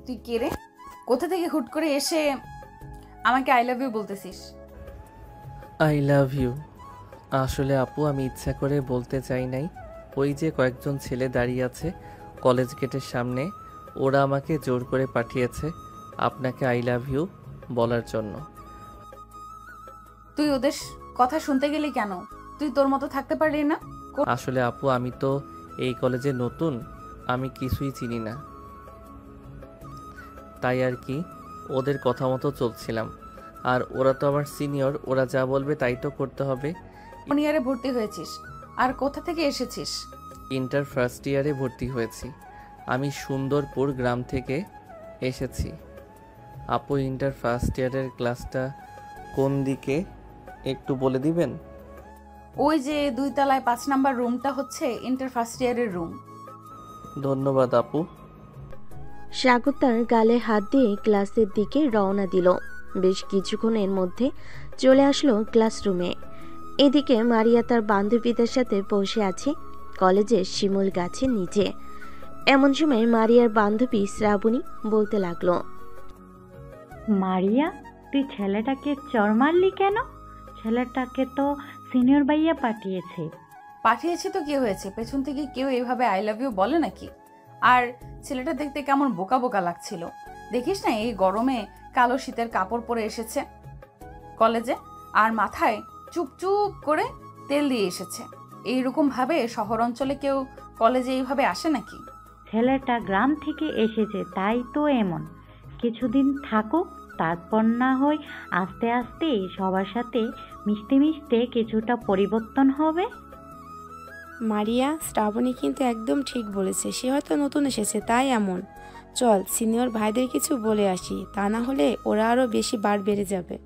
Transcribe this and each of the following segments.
তুই কে রে? কোথা থেকে হুট করে এসে আমাকে আই লাভ ইউ বলতেছিস? আই লাভ ইউ আসলে আপু আমি ইচ্ছা করে বলতে চাই নাই। ওই যে কয়েকজন ছেলে দাঁড়িয়ে আছে কলেজ গেটের সামনে, ওরা আমাকে জোর করে পাঠিয়েছে আপনাকে আই লাভ ইউ বলার জন্য। তুই ওদের কথা শুনতে গেলি কেন? তুই তোর মতো থাকতে পারলি না? আসলে আপু আমি তো এই কলেজে নতুন, আমি কিছুই চিনি না, তাই আর কি ওদের কথা মতো চলছিলাম। আর ওরা তো আমার সিনিয়র, ওরা যা বলবে তাই তো করতে হবে। কোন ইয়ারে ভর্তি হয়েছিস আর কোথা থেকে এসেছিস? ইন্টার ফার্স্ট ইয়ারে ভর্তি হয়েছি। আমি সুন্দরপুর গ্রাম থেকে এসেছি। আপু ইন্টার ফার্স্ট ইয়ারের ক্লাসটা কোন দিকে একটু বলে দিবেন? ওই যে 2 তলায় 5 নাম্বার রুমটা হচ্ছে ইন্টার ফার্স্ট ইয়ারের রুম। ধন্যবাদ আপু। সাগর তার গালে হাত দিয়ে ক্লাসের দিকে রওনা দিল। বেশ কিছুক্ষণের মধ্যে চলে আসলো ক্লাসরুমে। এদিকে মারিয়া তার বান্ধবীদের সাথে বসে আছে কলেজের শিমুল গাছের নিচে। এমন সময় মারিয়ার বান্ধবী শ্রাবণী বলতে লাগলো, মারিয়া, তুই ছেলেটাকে চর মারলি কেন? ছেলেটাকে তো সিনিয়র ভাইয়া পাঠিয়েছে। পাঠিয়েছে তো কি হয়েছে? পেছন থেকে কেউ এভাবে আই লাভ ইউ বলে নাকি? আর ছেলেটা দেখতে কেমন বোকা বোকা লাগছিল। দেখিস না এই গরমে কালো শীতের কাপড় পরে এসেছে কলেজে, আর মাথায় চুপ করে তেল দিয়ে এসেছে। এইরকম ভাবে শহর অঞ্চলে কেউ কলেজে এইভাবে আসে নাকি? ছেলেটা গ্রাম থেকে এসেছে তাই তো এমন। কিছুদিন থাকুক, তারপর না হয় আস্তে আস্তে সবার সাথে মিশতে মিশতে কিছুটা পরিবর্তন হবে। মারিয়া, শ্রাবণী কিন্তু একদম ঠিক বলেছে। সে হয়তো নতুন এসেছে তাই এমন। চল সিনিয়র ভাইদের কিছু বলে আসি, তা না হলে ওরা আরো বেশি বার বেড়ে যাবে।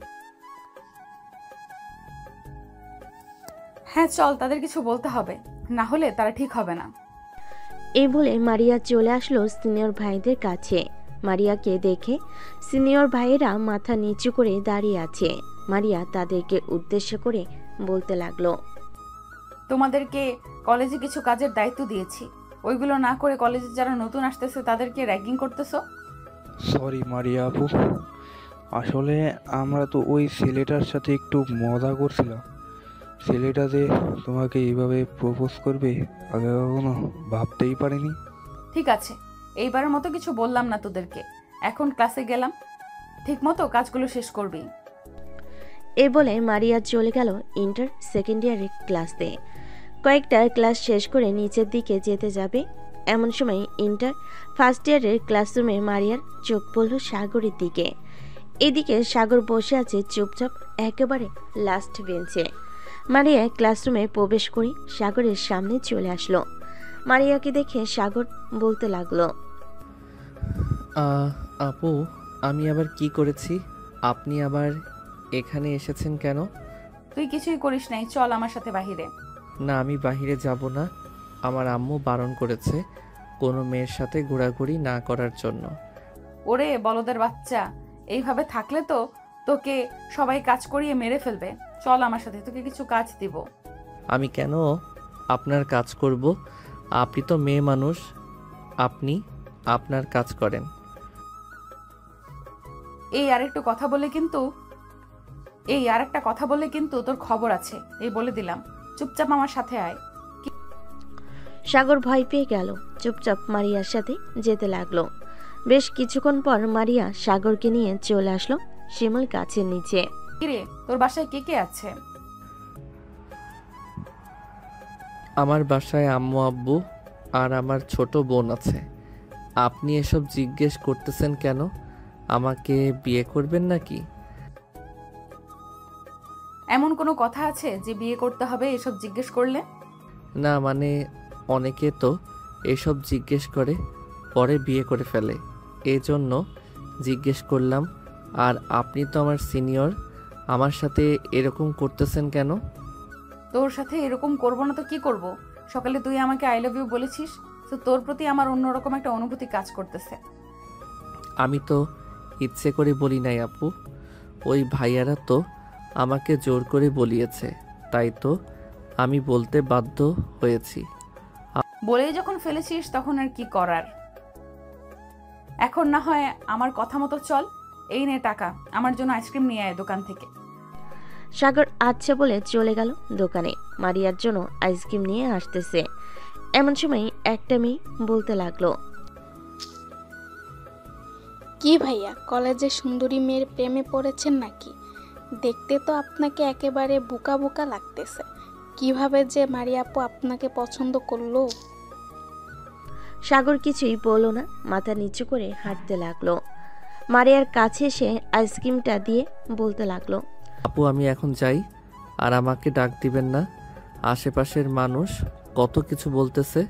হ্যাঁ চল, তাদের কিছু বলতে হবে, না হলে তারা ঠিক হবে না। এই বলে মারিয়া চলে আসলো সিনিয়র ভাইদের কাছে। মারিয়াকে দেখে সিনিয়র ভাইয়েরা মাথা নিচু করে দাঁড়িয়ে আছে। মারিয়া তাদেরকে উদ্দেশ্য করে বলতে লাগলো, তোমাদেরকে কলেজে কিছু কাজের দায়িত্ব দিয়েছি, ওইগুলো না করে কলেজে যারা নতুন আসতেছে তাদেরকে র্যাগিং করতেছো। সরি মারিয়া আপু, আসলে আমরা তো ওই ছেলেটার সাথে একটু মজা করছিলাম। ছেলেটা যে তোমাকে এইভাবে প্রপোজ করবে আগে কখনো ভাবতেই পারিনি। ঠিক আছে, এইবারের মতো কিছু বললাম না তোদেরকে। এখন ক্লাসে গেলাম, ঠিক মতো কাজগুলো শেষ করবি। এ বলে মারিয়া চলে গেল ইন্টার সেকেন্ড ইয়ারের ক্লাসে। কয়েকটা ক্লাস শেষ করে নিচের দিকে যেতে যাবে, এমন সময় ইন্টার ফার্স্ট ইয়ারের ক্লাসরুমে মারিয়ার চোখ পড়ল সাগরের দিকে। এদিকে সাগর বসে আছে চুপচাপ একেবারে লাস্ট বেঞ্চে। মারিয়া ক্লাসরুমে প্রবেশ করে সাগরের সামনে চলে আসলো। মারিয়াকে দেখে সাগর বলতে লাগলো, আপু আমি আবার কি করেছি? আপনি আবার এখানে এসেছেন কেন? তুই কিছুই করিস নাই, চল আমার সাথে বাহিরে। না আমি বাহিরে যাব না, আমার আম্মু বারণ করেছে কোনো মেয়ের সাথে ঘোরাঘুরি না করার জন্য। ওরে বলদের বাচ্চা, এইভাবে থাকলে তো তোকে সবাই কাজ করিয়ে মেরে ফেলবে। চল আমার সাথে, তোকে কিছু কাজ দিব। আমি কেন আপনার কাজ করব? আপনি তো মেয়ে মানুষ, আপনি আপনার কাজ করেন। এই আরেকটা কথা বলে কিন্তু তোর খবর আছে, এই বলে দিলাম। চুপচাপ আমার সাথে আয়। সাগর ভয় পেয়ে গেল, চুপচাপ মারিয়ার সাথে যেতে লাগলো। বেশ কিছুক্ষণ পর মারিয়া সাগরকে নিয়ে চলে আসলো শিমুল গাছের নিচে। কিরে, তোর বাসায় কে কে আছে? আমার বাসায় আম্মু আব্বু আর আমার ছোট বোন আছে। আপনি এসব জিজ্ঞেস করতেছেন কেন? আমাকে বিয়ে করবেন নাকি? এমন কোনো কথা আছে যে বিয়ে করতে হবে এসব জিজ্ঞেস করলে? না মানে অনেকে তো এসব জিজ্ঞেস করে পরে বিয়ে করে ফেলে, এই জন্য জিজ্ঞেস করলাম। আর আপনি তো আমার সিনিয়র, আমার সাথে এরকম করতেছেন কেন? তোর সাথে এরকম করবো না তো কি করব? সকালে তুই আমাকে আই লাভ ইউ বলেছিস, তো তোর প্রতি আমার অন্যরকম একটা অনুভূতি কাজ করতেছে। আমি তো ইচ্ছে করে বলি নাই আপু, ওই ভাইয়ারা তো আমাকে জোর করে বলিয়েছে, তাই তো আমি বলতে বাধ্য হয়েছি। বলেই যখন ফেলেছিস তখন আর কি করার। এখন না হয় আমার কথা মতো চল। এই নে টাকা, আমার জন্য আইসক্রিম নিয়ে আয় দোকান থেকে। সাগর আচ্ছা বলে চলে গেল দোকানে। মারিয়ার জন্য আইসক্রিম নিয়ে আসতেছে। এমন সময় একটা মেয়ে বলতে লাগলো, কি ভাইয়া, কলেজে সুন্দরী মেয়ের প্রেমে পড়েছেন নাকি? দেখতে তো আপনাকে একেবারে বোকা বোকা লাগতেছে। কিভাবে যে মারিয়া আপু আপনাকে পছন্দ করলো? সাগর কিছুই বলল না, মাথা নিচু করে হাঁটতে লাগলো। মারিয়ার কাছে এসে আইসক্রিমটা দিয়ে বলতে লাগলো, আপু আমি এখন যাই, আর আমাকে ডাক দিবেন না। আশেপাশের মানুষ কত কিছু বলতেছে।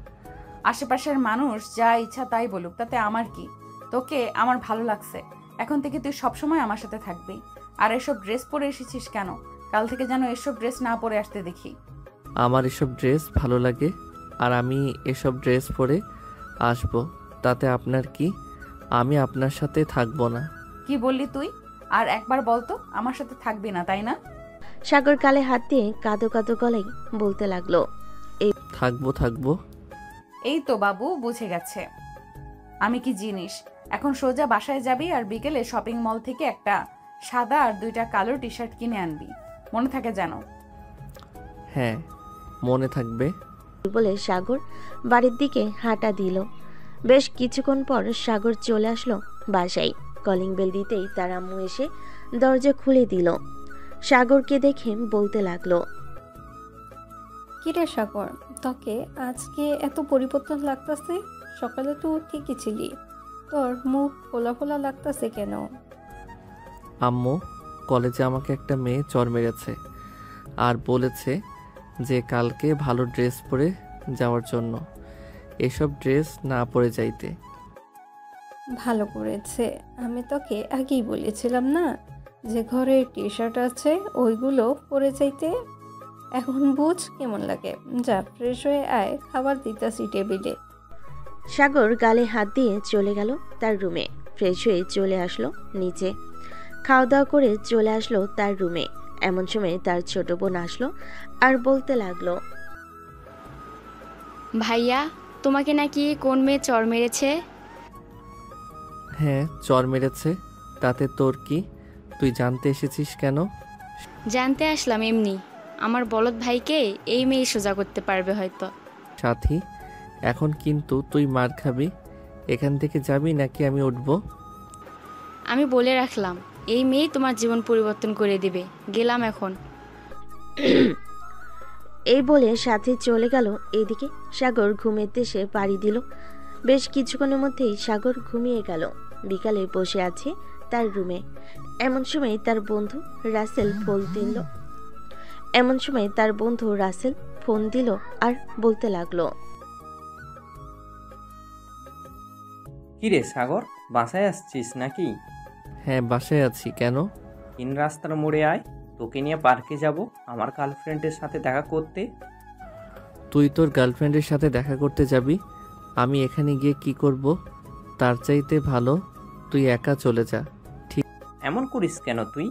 আশেপাশের মানুষ যা ইচ্ছা তাই বলুক, তাতে আমার কি? তোকে আমার ভালো লাগছে। এখন থেকে তুই সবসময় আমার সাথে থাকবি। আর এসব ড্রেস পরে এসেছিস কেন? কাল থেকে যেন এসব ড্রেস না পরে আসতে দেখি। আমার এসব ড্রেস ভালো লাগে, আর আমি এসব ড্রেস পরে আসবো, তাতে আপনার কি? আমি আপনার সাথে থাকবো না। কি বললি তুই? আর একবার বলতো আমার সাথে থাকবি না, তাই না? সাগর গালে হাত দিয়ে কাঁদো কাঁদো গলায় বলতে লাগলো, থাকবো। এই তো বাবু বুঝে গেছে আমি কি জিনিস। এখন সোজা বাসায় যাবি আর বিকেলে শপিং মল থেকে একটা সাদা আর 2টা কালো টি শার্ট কিনে আনবি, মনে থাকে যেন। হ্যাঁ, মনে থাকবে। বলে সাগর বাড়ির দিকে হাঁটা দিল। বেশ কিছুক্ষণ পর সাগর চলে আসলো বাসায়। কলিং বেল দিতেই তার আম্মু এসে দরজা খুলে দিল। সাগরকে দেখে বলতে লাগলো, কিরে সাগর, তোকে আজকে এত পরিবর্তন লাগতাছে? সকালে তো ঠিকই ছিলি, তোর মুখ ফোলা ফোলা লাগতাছে কেন? আম্মু, কলেজে আমাকে একটা মেয়ে চর মেরেছে আর বলেছে যে কালকে ভালো ড্রেস পরে যাওয়ার জন্য, এসব ড্রেস না পরে যাইতে। ভালো করেছে। আমি তোকে আগেই বলেছিলাম না যে ঘরে টি শার্ট আছে ওইগুলো পরে যাইতে? এখন বুঝ কেমন লাগে। যা ফ্রেশ হয়ে আয়, খাবার দিতাছি টেবিলে। সাগর গালে হাত দিয়ে চলে গেল তার রুমে। ফ্রেশ হয়ে চলে আসলো নিচে। খাওয়া দাওয়া করে চলে আসলো তার রুমে। এমন সময় তার ছোট বোন আসলো আর বলতে লাগলো, ভাইয়া, তোমাকে নাকি কোন মেয়ে চর মেরেছে? হ্যাঁ, চর মেরেছে, তাতে তোর কি? তুই জানতে এসেছিস কেন? জানতে আসলাম এমনি। আমার বলদ ভাইকে এই মেয়ে সোজা করতে পারবে হয়তো। সাথী, এখন কিন্তু তুই মার খাবি। এখান থেকে যাবি নাকি আমি উঠবো? আমি বলে রাখলাম, এই মেয়ে তোমার জীবন পরিবর্তন করে দিবে। গেলাম এখন। এই বলে সাথে চলে গেল। এদিকে সাগর ঘুমের দেশে পাড়ি দিল। বেশ কিছুক্ষণের মধ্যেই সাগর ঘুমিয়ে গেল। বিকালে বসে আছে তার রুমে। এমন সময় তার বন্ধু রাসেল ফোন দিল আর বলতে লাগলো, কিরে সাগর, বাসায় আসছিস নাকি? হ্যাঁ, বাসায় আছি। কেন? তিন রাস্তার মোড়ে আয়, তোকে নিয়ে পার্কে যাব আমার গার্লফ্রেন্ডের সাথে দেখা করতে। তুই তোর গার্লফ্রেন্ডের সাথে দেখা করতে যাবি? আমি এখানে গিয়ে কি করব? তার চাইতে ভালো তুই একা চলে যা। এমন করিস কেন তুই?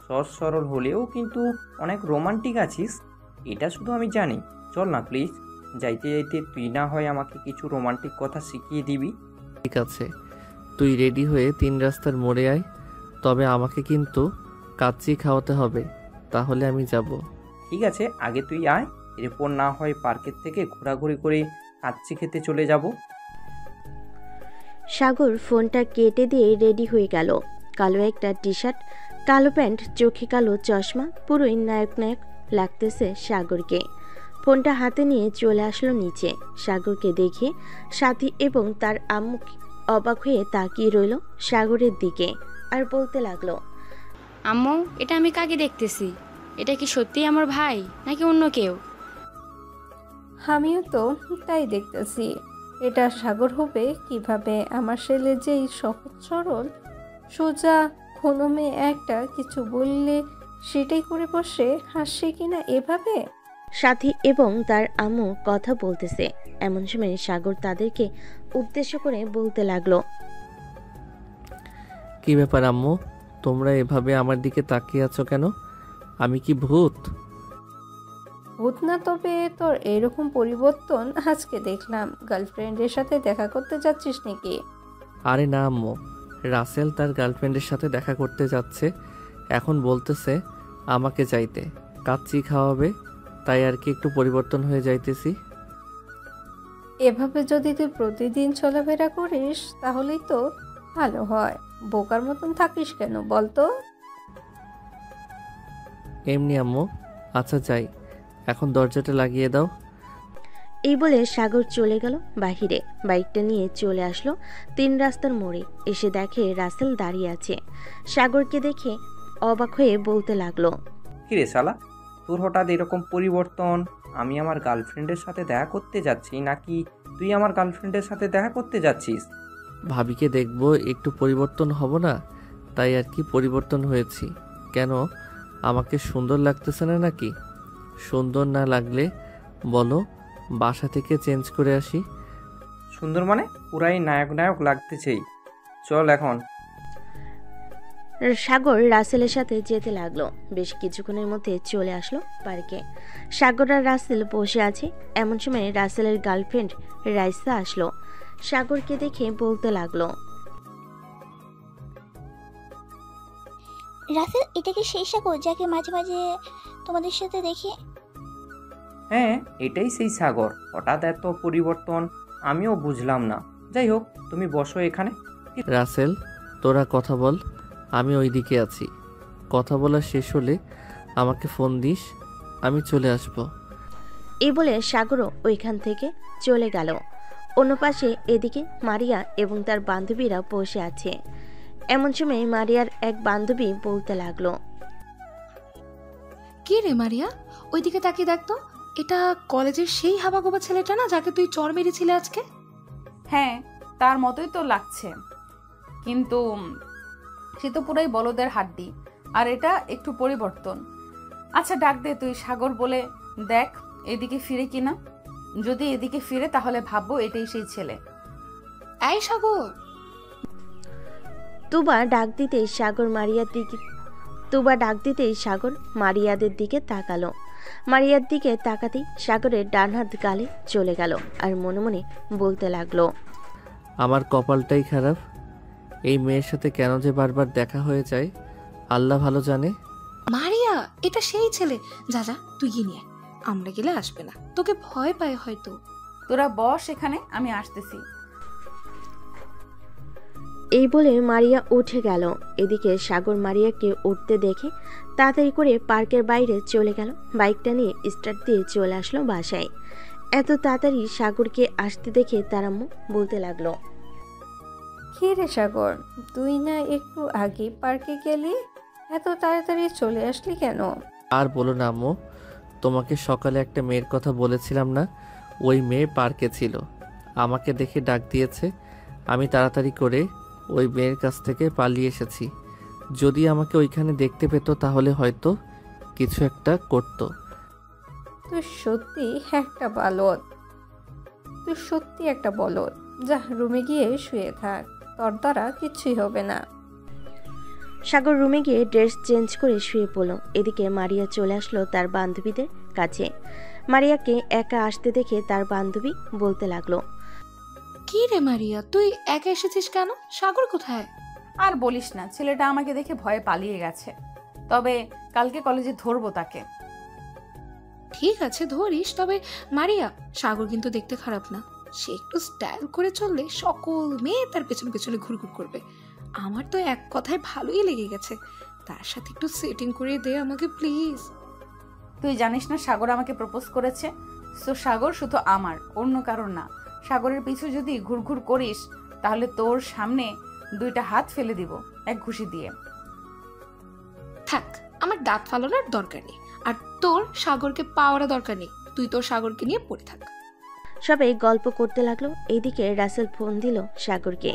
সহজ সরল হলেও কিন্তু অনেক রোমান্টিক আছিস, এটা শুধু আমি জানি। চল না প্লিজ, যাইতে যাইতে তুই না হয় আমাকে কিছু রোমান্টিক কথা শিখিয়ে দিবি। ঠিক আছে, তুই রেডি হয়ে 3 রাস্তার মোড়ে আয়। তবে আমাকে কিন্তু কাচ্চি খাওয়াতে হবে, তাহলে আমি যাব। ঠিক আছে, আগে তুই আয়, এরপর না হয় পার্কের থেকে ঘোরাঘুরি করে কাচ্চি খেতে চলে যাব। সাগর ফোনটা কেটে দিয়ে রেডি হয়ে গেল। কালো একটা টি শার্ট, কালো প্যান্ট, চোখে কালো চশমা, পুরোই নায়ক নায়ক লাগতেছে সাগরকে। ফোনটা হাতে নিয়ে চলে আসলো নিচে। সাগরকে দেখে সাথী এবং তার আম্মু অবাক হয়ে তাকিয়ে রইল সাগরের দিকে আর বলতে লাগলো, আম্মু, এটা আমি কাকে দেখতেছি? এটা কি সত্যি আমার ভাই নাকি অন্য কেউ? আমিও তো তাই দেখতেছি। এটা সাগর হবে কিভাবে? আমার ছেলে যেই সহজ সরল সোজা, কোনো মেয়ে একটা কিছু বললে সেটাই করে বসে, হাসছে কিনা এভাবে। সাথী এবং তার আম্মু কথা বলতেছে। এমন সময় সাগর তাদেরকে উদ্দেশ্য করে বলতে লাগলো, কি ব্যাপার আম্মু, তোমরা এভাবে আমার দিকে তাকিয়ে আছো কেন? আমি কি ভূত? ভূত না, তবে তোর এরকম পরিবর্তন আজকে দেখলাম। গার্লফ্রেন্ডের সাথে দেখা করতে যাচ্ছিস নাকি? আরে না আম্মু, রাসেল তার গার্লফ্রেন্ডের সাথে দেখা করতে যাচ্ছে, এখন বলতেছে আমাকে যাইতে, কাচ্চি খাওয়াবে, তাই আর কি একটু পরিবর্তন হয়ে যাইতেছি। এভাবে যদি তুই প্রতিদিন চলাফেরা করিস তাহলেই তো ভালো হয়। বোকার মতন থাকিস কেন বলতো? এমনি আম্মু। আচ্ছা যাই, এখন দরজাটা লাগিয়ে দাও। এই বলে সাগর চলে গেল বাহিরে। বাইকটা নিয়ে চলে আসলো 3 রাস্তার মোড়ে। এসে দেখে রাসেল দাঁড়িয়ে আছে। সাগরকে দেখে অবাক হয়ে বলতে লাগলো, কিরে শালা, তোর হঠাৎ এরকম পরিবর্তন? আমি আমার গার্লফ্রেন্ডের সাথে দেখা করতে যাচ্ছি নাকি তুই আমার গার্লফ্রেন্ডের সাথে দেখা করতে যাচ্ছিস? ভাবিকে দেখবো, একটু পরিবর্তন হব না, তাই আর কি পরিবর্তন হয়েছি। কেন, আমাকে সুন্দর লাগতেছে না নাকি? সুন্দর না লাগলে বলো, বাসা থেকে চেঞ্জ করে আসি। সুন্দর মানে পুরাই নায়ক নায়ক লাগতেছেই। চল এখন। সাগর রাসেলের সাথে যেতে লাগলো। বেশ কিছুক্ষণের মধ্যে চলে আসলো পার্কে। সাগর আর রাসেল বসে আছে। এমন সময় রাসেলের গার্লফ্রেন্ড রাইসা আসলো। সাগরকে দেখে বলতে লাগলো, রাসেল, এটা কি সেই সাগর যাকে মাঝে মাঝে তোমাদের সাথে দেখি? হ্যাঁ, এটাই সেই সাগর। হঠাৎ এত পরিবর্তন আমিও বুঝলাম না। যাই হোক, তুমি বসো এখানে। রাসেল, তোরা কথা বল, আমি ওইদিকে আছি। কথা বলা শেষ হলে আমাকে ফোন দিস, আমি চলে আসব। এই বলে সাগরও ওইখান থেকে চলে গেল। অন্য পাশে এদিকে মারিয়া এবং তার বান্ধবীরা বসে আছে। এমন সময় মারিয়ার এক বান্ধবী বলতে লাগলো, কি রে মারিয়া, ওইদিকে তাকিয়ে দেখতো, এটা কলেজের সেই হাবাগোবা ছেলেটা না যাকে তুই চর মেরেছিলে আজকে? হ্যাঁ, তার মতোই তো লাগছে, কিন্তু সে তো পুরাই বলদের হাড্ডি, আর এটা একটু পরিবর্তন। আচ্ছা ডাক দে তুই সাগর বলে, দেখ এদিকে ফিরে কিনা। যদি এদিকে ফিরে তাহলে ভাববো এটাই সেই ছেলে। এই সাগর। তুবা ডাক দিতেই সাগর মারিয়াদের দিকে তাকালো। মারিয়ার দিকে তাকাতেই সাগরের ডান হাত গালে চলে গেল আর মনে মনে বলতে লাগলো, আমার কপালটাই খারাপ, এই মেয়ের সাথে কেন যে বারবার দেখা হয়ে যায় আল্লাহ ভালো জানে। মারিয়া, এটা সেই ছেলে। যা যা, তুই গিয়ে নিয়ে, আমরা গেলে আসবে না, তোকে ভয় পায় হয়তো। তোরা বস এখানে, আমি আসতেছি। এই বলে মারিয়া উঠে গেল। এদিকে সাগর মারিয়াকে উঠতে দেখে তাড়াতাড়ি করে পার্কের বাইরে চলে গেল। বাইকটা নিয়ে স্টার্ট দিয়ে চলে আসলো বাসায়। এত তাড়াতাড়ি সাগরকে আসতে দেখে তার আম্মু বলতে লাগলো, কি রে সাগর, তুই না একটু আগে পার্কে গেলি, এত তাড়াতাড়ি চলে আসলি কেন? আর বলো না আম্মু, তোমাকে সকালে একটা মেয়ের কথা বলেছিলাম না, ওই মেয়ে পার্কে ছিল, আমাকে দেখে ডাক দিয়েছে। আমি তাড়াতাড়ি করে ওই মেয়ের কাছ থেকে পালিয়ে এসেছি। যদি আমাকে ওইখানে দেখতে পেতো তাহলে হয়তো কিছু একটা করতো। তুই সত্যি একটা বলদ। যা, রুমে গিয়ে শুয়ে থাক, তোর দ্বারা কিছুই হবে না। সাগর রুমে গিয়ে ড্রেস চেঞ্জ করে শুয়ে পড়ল। এদিকে মারিয়া চলে আসলো তার বান্ধবীদের কাছে। মারিয়াকে একা আসতে দেখে তার বান্ধবী বলতে লাগলো, কি রে মারিয়া, তুই একা এসেছিস কেন? সাগর কোথায়? আর বলিস না, ছেলেটা আমাকে দেখে ভয়ে পালিয়ে গেছে, তবে কালকে কলেজে ধরবো তাকে। ঠিক আছে, ধরিস, তবে মারিয়া, সাগর কিন্তু দেখতে খারাপ না। সে একটু স্টাইল করে চললে সকল মেয়ে তার পেছনে পেছনে ঘুরঘুর করবে। আমার তো এক কথায় ভালোই লেগে গেছে। তার সাথে একটু সেটিং করে দে আমাকে প্লিজ। তুই জানিস না সাগর আমাকে প্রপোজ করেছে? তো সাগর শুধু আমার, অন্য কারণ না। সাগরের পিছু যদি ঘুরঘুর করিস তাহলে তোর সামনে 2টা হাত ফেলে দিব এক ঘুষি দিয়ে। থাক, আমার দাঁত ফালানোর দরকার নেই, আর তোর সাগরকে পাওয়ার দরকার নেই। তুই তোর সাগরকে নিয়ে পড়ে থাক। সবাই গল্প করতে লাগলো। এইদিকে রাসেল ফোন দিল সাগরকে।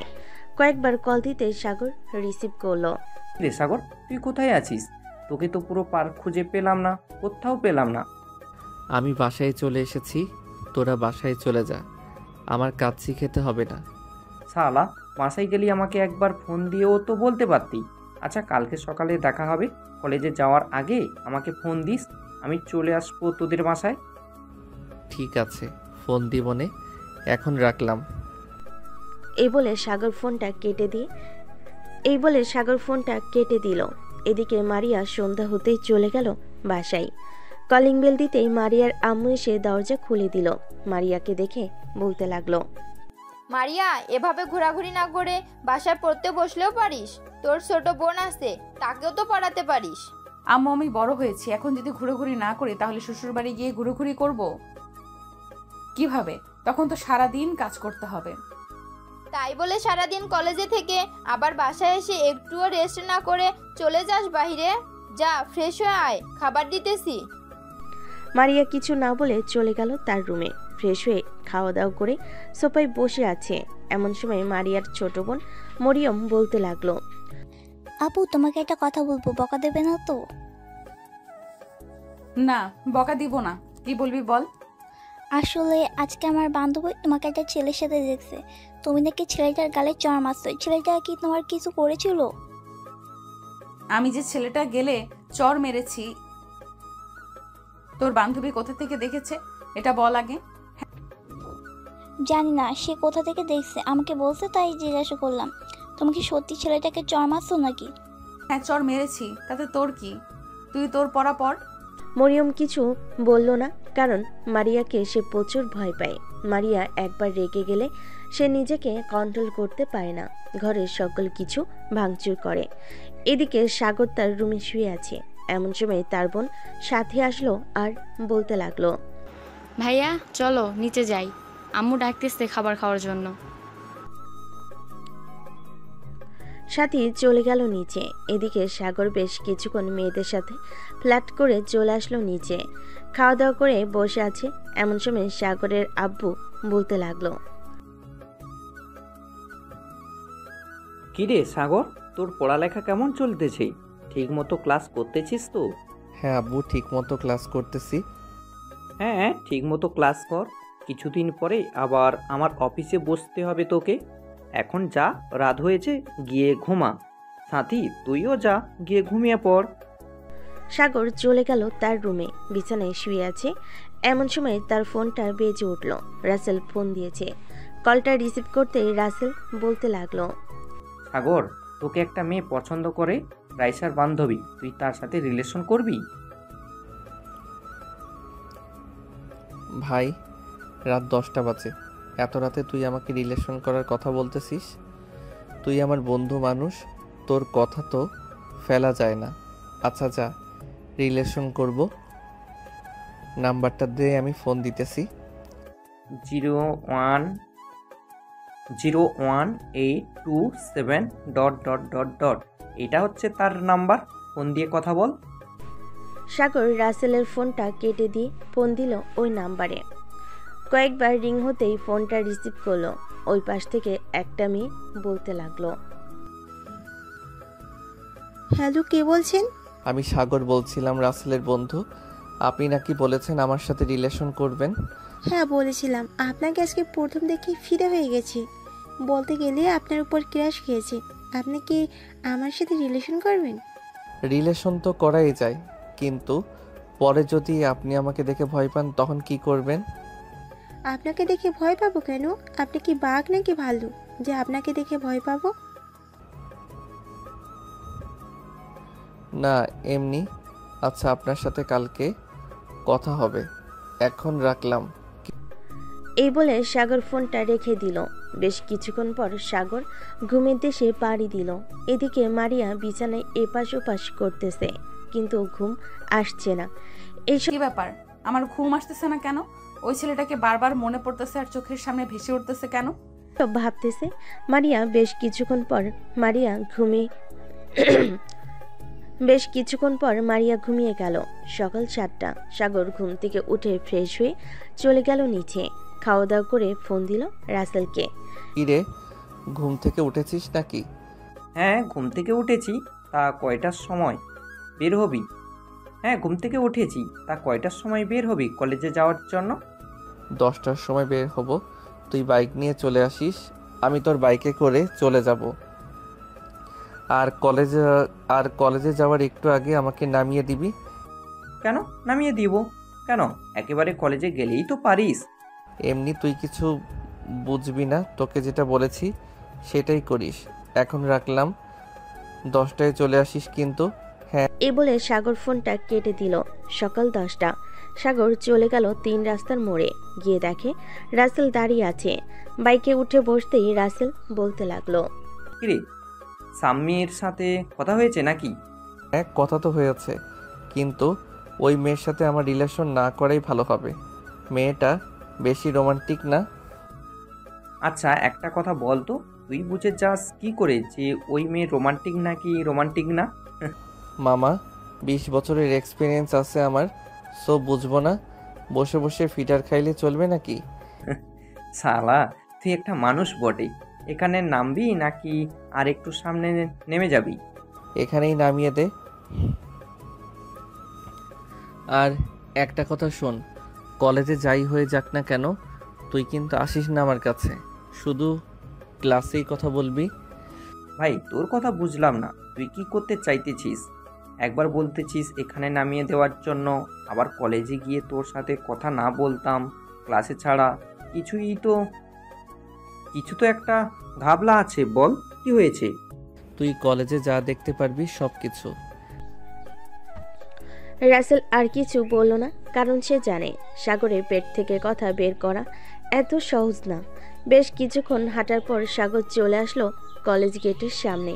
কয়েকবার কল দিতে সাগর রিসিভ করলো। রে সাগর, তুই কোথায় আছিস? তোকে তো পুরো পার্ক খুঁজে পেলাম না, কোথাও পেলাম না। আমি বাসায় চলে এসেছি, তোরা বাসায় চলে যা, আমার কাচ্চি খেতে হবে না। শালা, বাসায় গেলি আমাকে একবার ফোন দিয়েও তো বলতে পারতি। আচ্ছা, কালকে সকালে দেখা হবে, কলেজে যাওয়ার আগে আমাকে ফোন দিস। আমি চলে আসবো তোদের বাসায়। ঠিক আছে, ফোন দিবনে, এখন রাখলাম। এই বলে সাগর ফোনটা কেটে দিল। এদিকে মারিয়া সন্ধ্যা হতেই চলে গেল বাসায়। কলিং বেল দিতেই মারিয়ার আম্মু এসে দরজা খুলে দিল। মারিয়াকে দেখে বলতে লাগলো, মারিয়া, এভাবে ঘোরাঘুরি না করে বাসায় পড়তে বসলেও পারিস। তোর ছোট বোন আছে, তাকেও তো পড়াতে পারিস। আম্মু, আমি বড় হয়েছি, এখন যদি ঘুরোঘুরি না করি তাহলে শ্বশুর বাড়ি গিয়ে ঘুরোঘুরি করব কিভাবে? তখন তো সারাদিন কাজ করতে হবে। তাই বলে সারাদিন কলেজে থেকে আবার বাসায় এসে একটুও রেস্ট না করে চলে যাস বাইরে? যা, ফ্রেশ হয়ে আয়, খাবার দিতেছি। মারিয়া কিছু না বলে চলে গেল তার রুমে। ফ্রেশ হয়ে খাওয়া দাওয়া করে সোফায় বসে আছে। এমন সময় মারিয়ার ছোট বোন মরিয়ম বলতে লাগলো, আপু, তোমাকে একটা কথা বলবো, বকা দেবে না তো? না, বকা দিব না। কি বলবি বল। আসলে আজকে আমার বান্ধবী তোমাকে একটা ছেলের সাথে দেখছে। তুমি নাকি ছেলেটার গালে চড় মারছো। ছেলেটা কি তোমার কিছু করেছিল? আমি যে ছেলেটা গেলে চর মেরেছি, তোর বান্ধবী কোথা থেকে দেখেছে এটা বল আগে। জানি না সে কোথা থেকে দেখছে, আমাকে বলছে, তাই জিজ্ঞাসা করলাম। তুমি কি সত্যি ছেলেটাকে চড় মারছো নাকি? হ্যাঁ, চর মেরেছি, তাতে তোর কি? তুই তোর পড়া পড়। মরিয়ম কিছু বলল না, কারণ মারিয়াকে সে প্রচুর ভয় পায়। মারিয়া একবার রেগে গেলে সে নিজেকে কন্ট্রোল করতে পারে না, ঘরের সকল কিছু ভাঙচুর করে। এদিকে সাগর তার রুমে শুয়ে আছে। এমন সময় তার বোন সাথে আসলো আর বলতে লাগলো, ভাইয়া চলো নিচে যাই, আম্মু ডাকতেছে খাবার খাওয়ার জন্য। সাথী চলে গেল নিচে। এদিকে সাগর বেশ কিছুক্ষণ মেয়েদের সাথে ফ্ল্যাট করে চলে আসলো নিচে। খাওয়া দাওয়া করে বসে আছে। এমন সময় সাগরের আব্বু বলতে লাগলো, কিরে সাগর, তোর পড়ালেখা কেমন চলতেছে? ঠিক মতো ক্লাস করতেছিস তো? হ্যাঁ আব্বু, ঠিক মতো ক্লাস করতেছি। হ্যাঁ, ঠিক মতো ক্লাস কর। কিছুদিন পরে আবার আমার অফিসে বসতে হবে তোকে। এখন যা, রাত হয়েছে, গিয়ে ঘুমা। সাথী, তুইও যা, গিয়ে ঘুমিয়ে পড়। সাগর চলে গেল তার রুমে। বিছানায় শুয়ে আছে। এমন সময় তার ফোনটা বেজে উঠল। রাসেল ফোন দিয়েছে। কলটা রিসিভ করতেই রাসেল বলতে লাগলো, সাগর, তোকে একটা মেয়ে পছন্দ করে, রাইসার বান্ধবী। তুই তার সাথে রিলেশন করবি? ভাই, রাত 10টা বাজে, এত রাতে তুই আমাকে রিলেশন করার কথা বলতেছিস? তুই আমার বন্ধু মানুষ, তোর কথা তো ফেলা যায় না। আচ্ছা যা, রিলেশন করব। নাম্বারটা দিয়ে আমি ফোন দিতেছি। 0101827... এটা হচ্ছে তার নাম্বার। ফোন দিয়ে কথা বল। সাগর রাসেলের ফোনটা কেটে দিয়ে ফোন দিল ওই নাম্বারে। কয়েকবার রিং হতেই ফোনটা রিসিভ করলো। ওই পাশ থেকে একটা মেয়ে বলতে লাগলো, হ্যালো, কে বলছেন? আমি সাগর বলছিলাম, রাসেলের বন্ধু। আপনি নাকি বলেছেন আমার সাথে রিলেশন করবেন? হ্যাঁ বলেছিলাম, আপনাকে আজকে প্রথম দেখে ফিদা হয়ে গেছি। বলতে গেলে আপনার উপর ক্র্যাশ খেয়েছে। আপনি কি আমার সাথে রিলেশন করবেন? রিলেশন তো করাই যায়, কিন্তু পরে যদি আপনি আমাকে দেখে ভয় পান তখন কি করবেন? আপনাকে দেখে ভয় পাবো কেন? আপনি কি বাঘ নাকি ভালু যে আপনাকে দেখে ভয় পাবো? না, এমনি। আচ্ছা, আপনার সাথে কালকে কথা হবে, এখন রাখলাম। এই বলে সাগর ফোনটা রেখে দিল। বেশ কিছুক্ষণ পর সাগর ঘুমের দেশে পাড়ি দিল। এদিকে মারিয়া বিছানায় এপাশ ওপাশ করতেছে, কিন্তু ঘুম আসছে না। কি ব্যাপার, আমার ঘুম আসতেছে না কেন? ওই ছেলেটাকে বারবার মনে পড়তেছে আর চোখের সামনে ভেসে উঠতেছে কেন? ভাবতেছে মারিয়া। বেশ কিছুক্ষণ পর মারিয়া ঘুমিয়ে গেল। সকাল 7টা। সাগর ঘুম থেকে উঠে ফ্রেশ হয়ে চলে গেল নিচে। খাওয়া দাওয়া করে ফোন দিল রাসেলকে। কিরে, ঘুম থেকে উঠেছিস নাকি? হ্যাঁ, ঘুম থেকে উঠেছি। তা কয়টার সময় বের হবি? হ্যাঁ, ঘুম থেকে উঠেছি। তা কয়টার সময় বের হবি কলেজে যাওয়ার জন্য? 10টার সময় বের হব। তুই বাইক নিয়ে চলে আসিস, আমি তোর বাইকে করে চলে যাব। আর কলেজে যাওয়ার একটু আগে আমাকে নামিয়ে দিবি। কেন নামিয়ে দিব? কেন, একেবারে কলেজে গেলেই তো পারিস। এমনি তুই কিছু বুঝবি না, তোকে যেটা বলেছি সেটাই করিস। এখন রাখলাম, 10টায় চলে আসিস কিন্তু। হ্যাঁ। এই বলে সাগর ফোনটা কেটে দিল। সকাল 10টা। সাগর চলে গেল 3 রাস্তার মোড়ে। গিয়ে দেখে রাসেল দাঁড়িয়ে আছে। বাইকে উঠে বসতেই রাসেল বলতে লাগলো, কিরে, সাম্মির সাথে কথা হয়েছে নাকি? হ্যাঁ, কথা তো হয়েছে, কিন্তু ওই মেয়ের সাথে আমার রিলেশন না করাই ভালো হবে। মেয়েটা বেশি রোমান্টিক না। আচ্ছা একটা কথা বল তো, তুই বুঝে যাস কি করে যে ওই মেয়ে রোমান্টিক নাকি রোমান্টিক না? মামা, 20 বছরের এক্সপিরিয়েন্স আছে আমার, সো বুঝবো না? বসে বসে ফিটার খাইলে চলবে নাকি? শালা, তুই একটা মানুষ বটে। এখানে নামবি নাকি আর একটু সামনে নেমে যাবি? এখানেই নামিয়ে দে। আর একটা কথা শোন, কলেজে যাই হয়ে যাক না কেন, তুই কিন্তু আসিস না আমার কাছে, শুধু ক্লাসেই কথা বলবি। ভাই তোর কথা বুঝলাম না, তুই কি করতে চাইতেছিস? একবার বলতেছিস এখানে নামিয়ে দেওয়ার জন্য, আবার কলেজে গিয়ে তোর সাথে কথা না বলতাম ক্লাসে ছাড়া। কিছু তো একটা ঘাবলা আছে, বল কি হয়েছে? তুই কলেজে যা দেখতে পারবি সব কিছু। রাসেল আর কিছু বলল না, কারণ সে জানে সাগরের পেট থেকে কথা বের করা এত সহজ না। বেশ কিছুক্ষণ হাঁটার পর সাগর চলে আসলো কলেজ গেটের সামনে।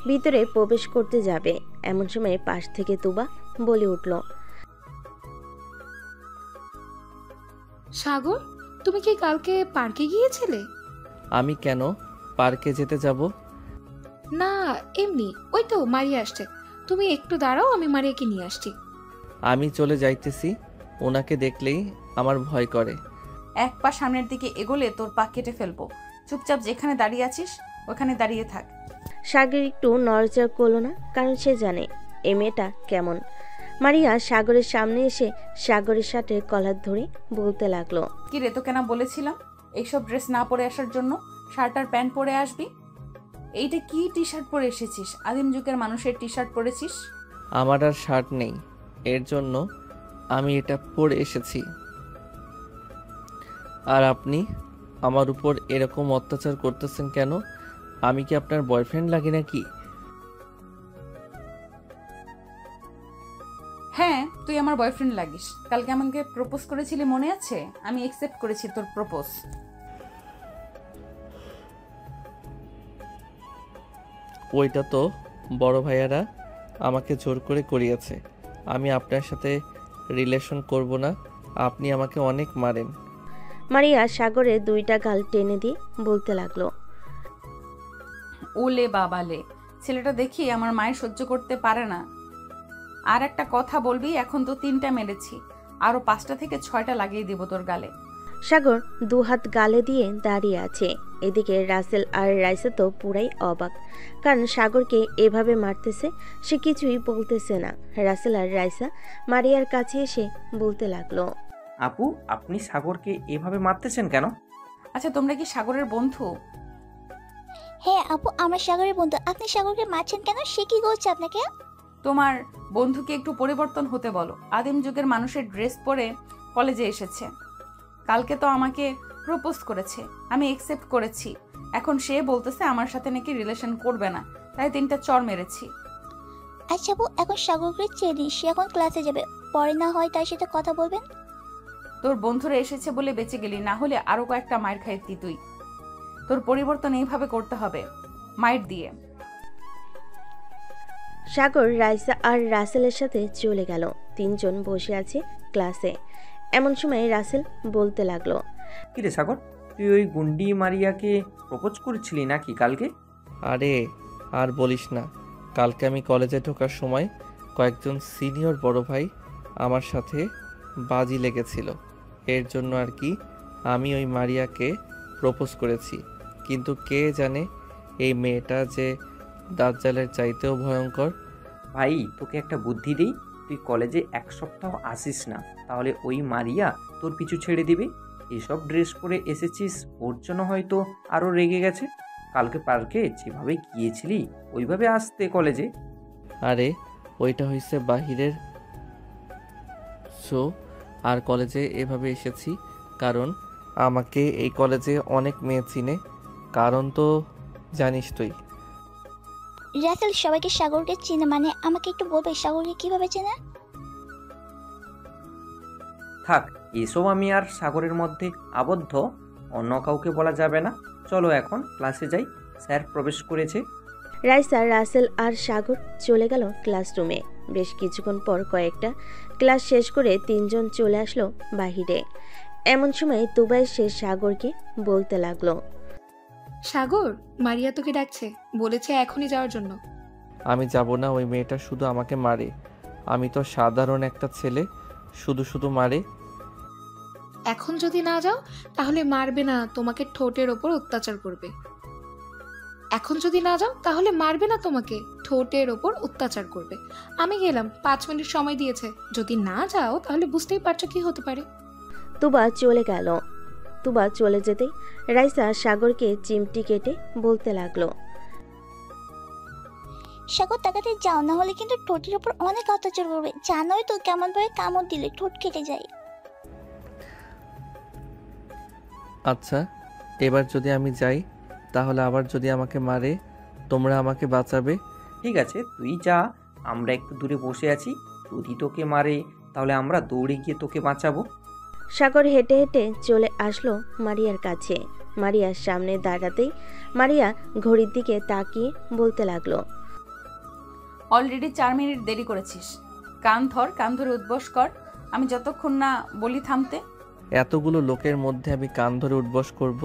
ভিতরে প্রবেশ করতে যাবে, এমন সময় পাশ থেকে তুবা বলে উঠল, সাগর, তুমি কি কালকে পার্কে গিয়েছিলে? আমি কেন পার্কে যেতে যাব? না, এমনি, ওই তো মারিয়া আসছে। তুমি একটু দাঁড়াও, আমি মারিয়াকে নিয়ে আসছি। আমি চলে যাইতেছি, ওনাকে দেখলেই আমার ভয় করে। এক পা সামনের দিকে এগোলে তোর পা কেটে ফেলবো। চুপচাপ যেখানে দাঁড়িয়ে আছিস ওখানে দাঁড়িয়ে থাক। সাগর একটু নড়চড় করলো না, কারণ সে জানে এই মেয়েটা কেমন। মারিয়া সাগরের সামনে এসে সাগরের সাথে কলার ধরে বলতে লাগলো, কি রে, তোকে না বলেছিলাম এইসব ড্রেস না পরে আসার জন্য? শার্ট আর প্যান্ট পরে আসবি। এইটা কি টি শার্ট পরে এসেছিস? আদিম যুগের মানুষের টি শার্ট পরেছিস। আমার আর শার্ট নেই, এর জন্য আমি এটা পরে এসেছি। আর আপনি আমার উপর এরকম অত্যাচার করতেছেন কেন? আমি কি আপনার বয়ফ্রেন্ড লাগি নাকি? হ্যাঁ, তুই আমার বয়ফ্রেন্ড লাগিস। কালকে আমাকে প্রপোজ করেছিলি, মনে আছে? আমি অ্যাকসেপ্ট করেছি তোর প্রপোজ। ওইটা তো বড় ভাইয়ারা আমাকে জোর করে করিয়েছে। আমি আপনার সাথে রিলেশন করব না, আপনি আমাকে অনেক মারেন। মারিয়া সাগরের 2টা গাল টেনে দিয়ে বলতে লাগলো, ওলে বাবালে, ছেলেটা দেখি আমার মায়ের সহ্য করতে পারে না। আর একটা কথা বলবি, এখন তো 3টা মেরেছি, আরো 5টা থেকে 6টা লাগিয়ে দিব তোর গালে। সাগর 2 হাত গালে দিয়ে দাঁড়িয়ে আছে। এদিকে রাসেল আর রাইসা তো পুরাই অবাক, কারণ সাগরকে এভাবে মারতেছে, সে কিছুই বলতেছে না। রাসেল আর রাইসা মারিয়ার কাছে এসে বলতে লাগলো, আপু, আপনি সাগরকে এভাবে মারতেছেন কেন? আচ্ছা, তোমরা কি সাগরের বন্ধু? হ্যাঁ আপু, আমরা সাগরের বন্ধু। আপনি সাগরকে মারছেন কেন? সে কি করছে আপনাকে? তোমার বন্ধুকে একটু পরিবর্তন হতে বলো। আদিম যুগের মানুষের ড্রেস পরে কলেজে এসেছে। কালকে তো আমাকে প্রপোজ করেছে, আমি অ্যাকসেপ্ট করেছি। এখন সে বলতেছে আমার সাথে নাকি রিলেশন করবে না, তাই 3টা চর মেরেছি। আচ্ছা আপু, এখন সাগরকে চেনি, সে এখন ক্লাসে যাবে, পরে না হয় তার সাথে কথা বলবেন। তোর বন্ধুরা এসেছে বলে বেঁচে গেলি, না হলে আরো কয়েকটা মায়ের খাইতি তুই। তোর পরিবর্তন এইভাবে করতে হবে, মায়ের দিয়ে। সাগর রাইসা আর রাসেলের সাথে চলে গেল। 3 জন বসে আছে ক্লাসে। এমন সময় রাসেল বলতে লাগলো, কিরে সাগর, তুই ওই গুন্ডি মারিয়াকে প্রপোজ করেছিলি নাকি কালকে? আরে আর বলিস না, কালকে আমি কলেজে ঢোকার সময় কয়েকজন সিনিয়র বড় ভাই আমার সাথে বাজি লেগেছিল। এর জন্য আর কি আমি ওই মারিয়াকে প্রপোজ করেছি। কিন্তু কে জানে এই মেয়েটা যে দাজ্জালের চাইতেও ভয়ঙ্কর। ভাই তোকে একটা বুদ্ধি দিই, তুই কলেজে 1 সপ্তাহ আসিস না, তাহলে ওই মারিয়া তোর পিছু ছেড়ে দিবে। এসব ড্রেস পরে এসেছিস, ওর জন্য হয়তো আরও রেগে গেছে। কালকে পার্কে যেভাবে গিয়েছিলি ওইভাবে আসতে কলেজে। আরে ওইটা হয়েছে বাহিরের সো আর কলেজে এভাবে এসেছি কারণ আমাকে এই কলেজে অনেক মেয়ে চিনে, কারণ তো জানিস তুই। রাসেল সবাইকে সাগরকে চিনে, মানে আমাকে একটু বলবে সাগরকে কিভাবে চেনে? থাক, এসব আমি আর সাগরের মধ্যে আবদ্ধ, অন্য কাউকে বলা যাবে না। চলো এখন ক্লাসে যাই, স্যার প্রবেশ করেছে। রাইসা, রাসেল আর সাগর চলে গেল ক্লাসরুমে। বেশ কিছুক্ষণ পর কয়েকটা ক্লাস শেষ করে তিনজন চলে আসলো বাহিরে। এমন সময় তুবা এসে সাগরকে বলতে লাগলো, সাগর, মারিয়া তোকে ডাকছে, বলেছে এখনই যাওয়ার জন্য। আমি যাব না, ওই মেয়েটা শুধু আমাকে মারে। আমি তো সাধারণ একটা ছেলে, শুধু শুধু মারে। এখন যদি না যাও তাহলে মারবে না, তোমাকে ঠোঁটের ওপর অত্যাচার করবে। এখন যদি না যাও তাহলে মারবে না, তোমাকে ঠোঁটের ওপর অত্যাচার করবে। আমি গেলাম, 5 মিনিট সময় দিয়েছে, যদি না যাও তাহলে বুঝতেই পারছো কি হতে পারে। তুবা চলে গেল। তুবা চলে যেতেই রাইসা সাগরকে চিমটি কেটে বলতে লাগলো, সাগর তাকাতে যাও, না হলে কিন্তু ঠোঁটের উপর অনেক অত্যাচার করবে। জানোই তো কেমন ভাবে কামড় দিলে ঠোঁট কেটে যায়। আচ্ছা, এবার যদি আমি যাই তাহলে আবার যদি আমাকে মারে, তোমরা আমাকে বাঁচাবে? ঠিক আছে, তুই যা, আমরা একটু দূরে বসে আছি। যদি তোকে মারে তাহলে আমরা দৌড়ে গিয়ে তোকে বাঁচাবো। সাগর হেঁটে হেঁটে চলে আসলো মারিয়ার কাছে। মারিয়ার সামনে দাঁড়াতেই মারিয়া ঘড়ির দিকে তাকিয়ে বলতে লাগলো, অলরেডি 4 মিনিট দেরি করেছিস। কান ধরে উদ্বস কর, আমি যতক্ষণ না বলি থামতে। এতগুলো লোকের মধ্যে আমি কান ধরে উঠবস করব?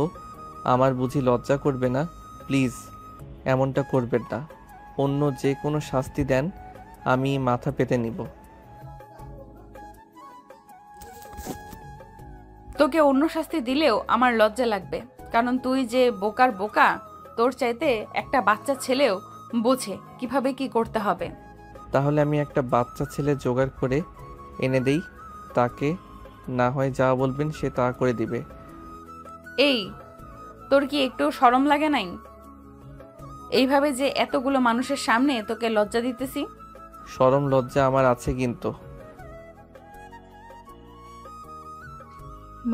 আমার বুঝি লজ্জা করবে না? প্লিজ এমনটা করবেন না। অন্য যে কোনো শাস্তি দেন, আমি মাথা পেতে নিব। তোকে অন্য শাস্তি দিলেও আমার লজ্জা লাগবে, কারণ তুই যে বোকার বোকা, তোর চাইতে একটা বাচ্চা ছেলেও বোঝে কিভাবে কি করতে হবে। তাহলে আমি একটা বাচ্চা ছেলে জোগাড় করে এনে দেই তাকে, না হয় যা বলবেন সে তা করে দিবে। এই, তোর কি একটু শরম লাগে নাই? এইভাবে যে এতগুলো মানুষের সামনে তোকে লজ্জা দিতেছি। শরম লজ্জা আমার আছে কিন্তু।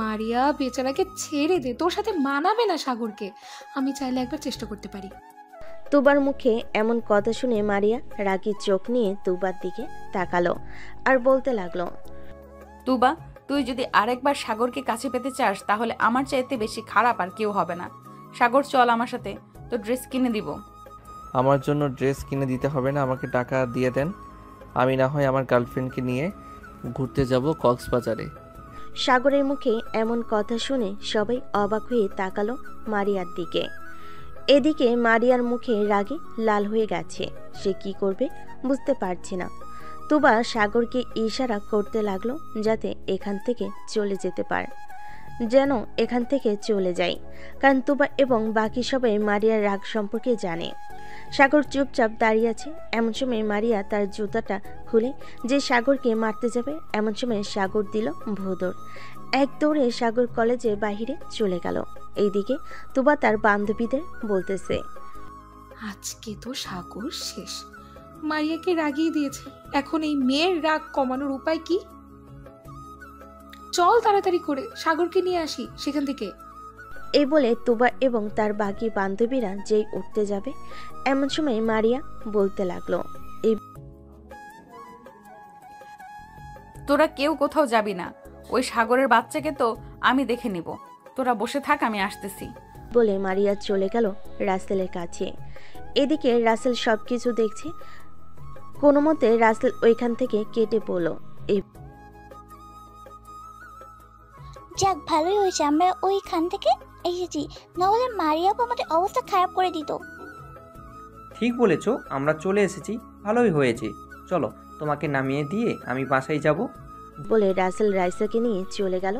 মারিয়া বেচারাকে ছেড়ে দে, তোর সাথে মানাবে না সাগরকে। আমি চাইলে একবার চেষ্টা করতে পারি। তুবার মুখে এমন কথা শুনে মারিয়া রাগী চোখ নিয়ে তুবার দিকে তাকালো আর বলতে লাগলো, তুবা, তুই যদি আরেকবার সাগরকে কাছে পেতে চাস তাহলে আমার চাইতে বেশি খারাপ আর কেউ হবে না। সাগর, চল আমার সাথে, তো ড্রেস কিনে দিব। আমার জন্য ড্রেস কিনে দিতে হবে না, আমাকে টাকা দিয়ে দেন। আমি না হয় আমার গার্লফ্রেন্ডকে নিয়ে ঘুরতে যাব কক্সবাজারে। সাগরের মুখে এমন কথা শুনে সবাই অবাক হয়ে তাকালো মারিয়ার দিকে। এদিকে মারিয়ার মুখে রাগে লাল হয়ে গেছে, সে কি করবে বুঝতে পারছে না। তুবা সাগরকে ইশারা করতে লাগলো যাতে এখান থেকে চলে যেতে পারে, যেন এখান থেকে চলে যায়, কারণ তুবা এবং বাকি সবাই মারিয়ার রাগ সম্পর্কে জানে। সাগর চুপচাপ দাঁড়িয়ে আছে। এমন সময় মারিয়া তার জুতাটা খুলে যে সাগরকে মারতে যাবে, এমন সময় সাগর দিল ভোঁদড়। এক দৌড়ে সাগর কলেজের বাহিরে চলে গেল। এইদিকে তুবা তার বান্ধবীদের বলতেছে, আজকে তো সাগর শেষ, মারিয়াকে রাগিয়ে দিয়েছে। এখন এই মেয়ের রাগ কমানোর উপায় কি? চল তাড়াতাড়ি করে সাগরকে নিয়ে আসি সেখান থেকে। এই বলে তুবা এবং তার বাকি বান্ধবীরা যেই উঠতে যাবে, এমন সময় মারিয়া বলতে লাগলো, তোরা কেউ কোথাও যাবি না, ওই সাগরের বাচ্চাকে তো আমি দেখে নিব। তোরা বসে থাক, আমি আসতেছি। বলে মারিয়া চলে গেল রাসেলের কাছে। এদিকে রাসেল সবকিছু দেখছে। কোনো মতে রাসেল ওইখান থেকে কেটে পড়ল। যাক, ভালোই হয়েছে আমরা ওইখান থেকে এসেছি, নাহলে মারিয়াপু আমাদের অবস্থা খারাপ করে দিত। ঠিক বলেছো, আমরা চলে এসেছি, ভালোই হয়েছে। চলো, তোমাকে নামিয়ে দিয়ে আমি বাসায় যাব। বলে রাসেল রাইসাকে নিয়ে চলে গেল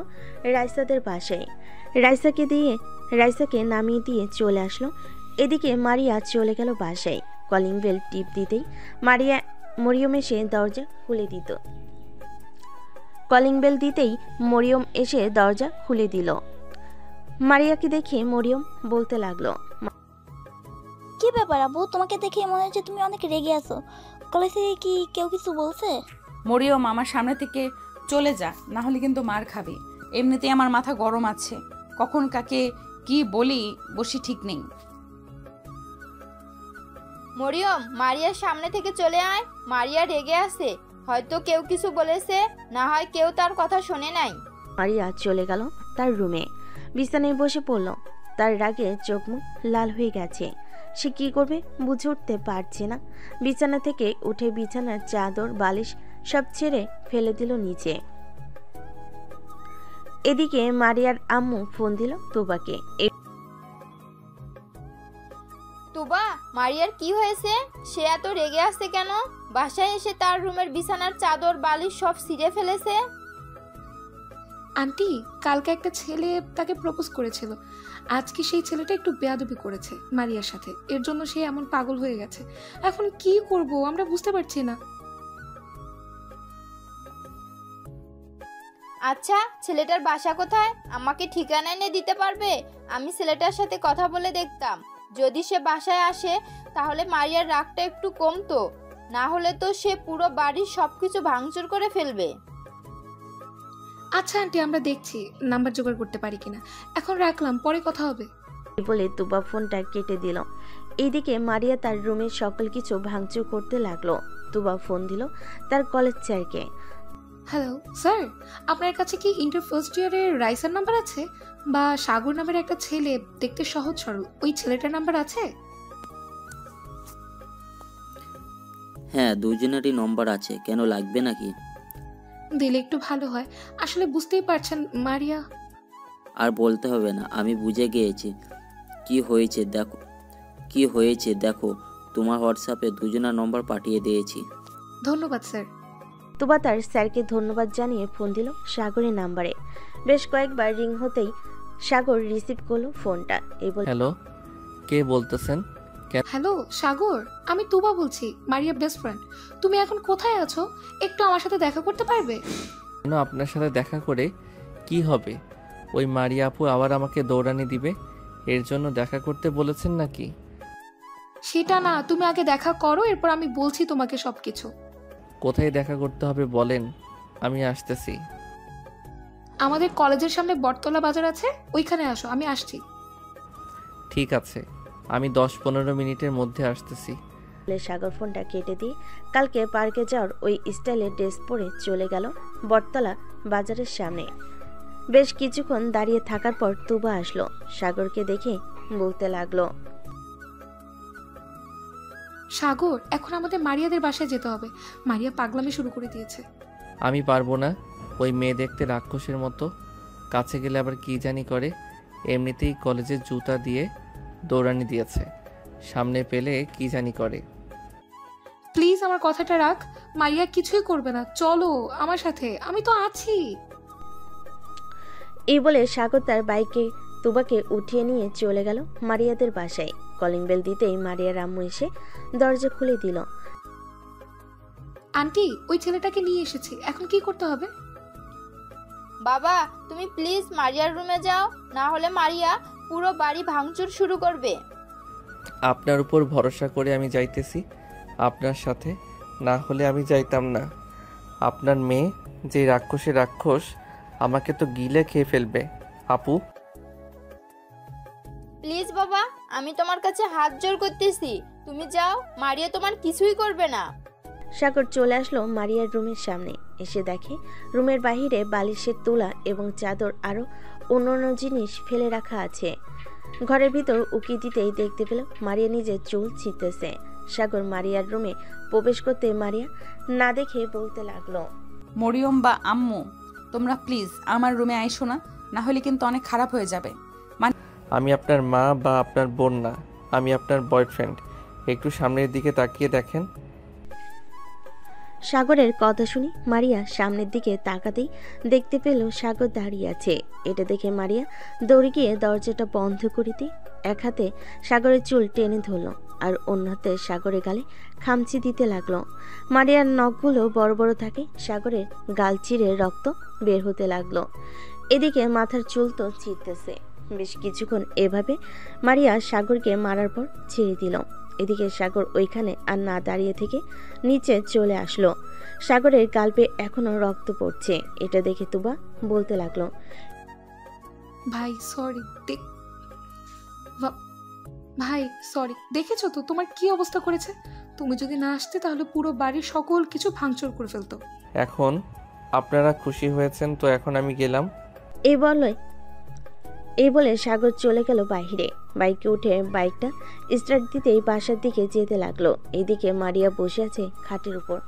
রাইসাদের বাসায়। রাইসাকে নামিয়ে দিয়ে চলে আসলো। এদিকে মারিয়া চলে গেল বাসায়। কলিং বেল টিপ দিতেই মরিয়ম এসে দরজা খুলে দিত। কলিং বেল দিতেই মরিয়ম এসে দরজা খুলে দিল। মারিয়াকে দেখে মরিয়ম বলতে লাগলো, কি ব্যাপার আবু, তোমাকে দেখে মনে হচ্ছে তুমি অনেক রেগে আছো। কলেজ থেকে কি কেউ কিছু বলছে? মরিয়ম, আমার সামনে থেকে চলে যা, না হলে কিন্তু মার খাবি। এমনিতেই আমার মাথা গরম আছে, কখন কাকে কি বলি বসি ঠিক নেই। মরিয়ম, মারিয়ার সামনে থেকে চলে আয়। মারিয়া রেগে আছে, হয়তো কেউ কিছু বলেছে, না হয় কেউ তার কথা শোনে নাই। মারিয়া চলে গেল তার রুমে, বিছানায় বসে পড়ল। তার রাগে চোখ মুখ লাল হয়ে গেছে। সে কি করবে বুঝে উঠতে পারছে না। বিছানা থেকে উঠে বিছানার চাদর বালিশ সব ছেড়ে ফেলে দিল নিচে। এদিকে মারিয়ার আম্মু ফোন দিল তুবাকে। তুবা, মারিয়ার কি হয়েছে? সে এত রেগে আছে কেন? বাসায় এসে তার রুমের বিছানার চাদর বালিশ সব ছিঁড়ে ফেলেছে। আন্টি, কালকে একটা ছেলে তাকে প্রপোজ করেছিল। আজকে সেই ছেলেটা একটু বেয়াদবি করেছে মারিয়ার সাথে, এর জন্য সে এমন পাগল হয়ে গেছে। এখন কি করব আমরা বুঝতে পারছি না। আচ্ছা, ছেলেটার বাসা কোথায়? আমাকে ঠিকানা এনে দিতে পারবে? আমি ছেলেটার সাথে কথা বলে দেখতাম। যদি সে বাসায় আসে তাহলে মারিয়ার রাগটা একটু কমতো, না হলে তো সে পুরো বাড়ির সবকিছু ভাঙচুর করে ফেলবে। আচ্ছা আন্টি, আমরা দেখছি নাম্বার জোগাড় করতে পারি কিনা। এখন রাখলাম, পরে কথা হবে বলে তুবা ফোনটা কেটে দিল। এইদিকে মারিয়া তার রুমের সকল কিছু ভাঙচুর করতে লাগলো। তুবা ফোন দিল তার কলেজ স্যারকে। হ্যালো স্যার, আপনার কাছে কি ইন্টার ফার্স্ট ইয়ারের রাইসার নাম্বার আছে? বা সাগর নামের একটা ছেলে, দেখতে সহজ সরল, ওই ছেলেটার নাম্বার আছে? হ্যাঁ, দুজনেরই নম্বর আছে, কেন লাগবে নাকি? দিলে একটু ভালো হয়। আসলে বুঝতেই পারছেন মারিয়া। আর বলতে হবে না, আমি বুঝে গিয়েছি কি হয়েছে দেখো। তোমার হোয়াটসঅ্যাপে দুজনের নম্বর পাঠিয়ে দিয়েছি। ধন্যবাদ স্যার। তুবা তার স্যারকে ধন্যবাদ জানিয়ে ফোন দিল সাগরের নাম্বারে। বেশ কয়েকবার রিং হতেই সাগর রিসিভ করলো ফোনটা। হ্যালো, কে বলতেছেন? হ্যালো সাগর, আমি তুবা বলছি, মারিয়া বেস্ট ফ্রেন্ড। তুমি এখন কোথায় আছো? একটু আমার সাথে দেখা করতে পারবে? কেন, আপনার সাথে দেখা করে কি হবে? ওই মারিয়া আপু আবার আমাকে দৌড়ানি দিবে, এর জন্য দেখা করতে বলেছেন নাকি? সেটা না, তুমি আগে দেখা করো, এরপর আমি বলছি তোমাকে সবকিছু। কোথায় দেখা করতে হবে বলেন, আমি আসতেছি। আমাদের কলেজের সামনে বটতলা বাজার আছে, ওইখানে আসো, আমি আসছি। ঠিক আছে, আমি 10-15 মিনিটের মধ্যে আসতেছি। সাগর ফোনটা কেটে দিয়ে কালকে পার্কে যাওয়ার ওই স্টাইলে ড্রেস পরে চলে গেল বটতলা বাজারের সামনে। বেশ কিছুক্ষণ দাঁড়িয়ে থাকার পর তুবা আসলো। সাগরকে দেখে বলতে লাগলো, সাগর, এখন আমাদের মারিয়াদের বাসায় যেতে হবে। মারিয়া পাগলামি শুরু করে দিয়েছে। আমি পারবো না, ওই মেয়ে দেখতে রাক্ষসের মতো, কাছে গেলে আবার কি জানি করে। এমনিতেই কলেজের জুতা দিয়ে দৌড়ানি দিয়েছে, সামনে পেলে কি জানি করে। প্লিজ আমার কথাটা রাখ, মারিয়া কিছুই করবে না, চলো আমার সাথে, আমি তো আছি। এই বলে সাগর তার বাইকে তুবাকে উঠিয়ে নিয়ে চলে গেল মারিয়াদের বাসায়। কলিং বেল দিতেই মারিয়ার আম্মু এসে দরজা খুলে দিল। আন্টি, ওই ছেলেটাকে নিয়ে এসেছি, এখন কি করতে হবে? বাবা, তুমি প্লিজ মারিয়ার রুমে যাও, না হলে মারিয়া পুরো বাড়ি ভাঙচুর শুরু করবে। আপনার উপর ভরসা করে আমি যাইতেছি আপনার সাথে, না হলে আমি যাইতাম না। আপনার মেয়ে যে রাক্ষসের রাক্ষস, আমাকে তো গিলে খেয়ে ফেলবে। আপু প্লিজ বাবা, আমি তোমার কাছে হাত জোড় করতেছি, তুমি যাও, মারিয়া তোমার কিছুই করবে না। সাগর চলে আসলো মারিয়ার রুমের সামনে। এসে দেখে রুমের বাহিরে বালিশের তুলা এবং চাদর আরো অন্যান্য জিনিস ফেলে রাখা আছে। ঘরের ভিতর উকি দিতেই দেখতে পেল মারিয়া নিজের চুল ছিঁড়তেছে। সাগর মারিয়ার রুমে প্রবেশ করতে মারিয়া না দেখে বলতে লাগলো, মরিয়ম বা আম্মু, তোমরা প্লিজ আমার রুমে আইসো না, না হলে কিন্তু অনেক খারাপ হয়ে যাবে। আমি আপনার মা বা আপনার বোন না, আমি আপনার বয়ফ্রেন্ড। একটু সামনের দিকে তাকিয়ে দেখেন। সাগরের কথা শুনি মারিয়া সামনের দিকে তাকাতেই দেখতে পেল সাগর দাঁড়িয়ে আছে। এটা দেখে মারিয়া দৌড়ে গিয়ে দরজাটা বন্ধ করিতে এক হাতে সাগরের চুল টেনে ধরল আর অন্য হাতে সাগরের গালে খামচি দিতে লাগলো। মারিয়ার নখগুলো বড় বড় থাকে, সাগরের গাল চিরে রক্ত বের হতে লাগলো। এদিকে মাথার চুল তো ছিঁড়তেছে। বেশ কিছুক্ষণ এভাবে মারিয়া সাগরকে মারার পর ছেড়ে দিল। এদিকে সাগর ওইখানে আর না দাঁড়িয়ে থেকে নিচে চলে আসলো। সাগরের গালপে এখনো রক্ত পড়ছে। এটা দেখে তুবা বলতে লাগলো, ভাই সরি, ভাই সরি, দেখেছো তো তোমার কি অবস্থা করেছে। তুমি যদি না আসতে তাহলে পুরো বাড়ির সকল কিছু ভাঙচুর করে ফেলতো। এখন আপনারা খুশি হয়েছেন তো এখন আমি গেলাম। এই বলে সাগর চলে গেল বাইরে। বাইকে উঠে বাইকটা স্টার্ট দিতেই বাসার দিকে যেতে লাগলো। এইদিকে মারিয়া বসে আছে খাটের উপর।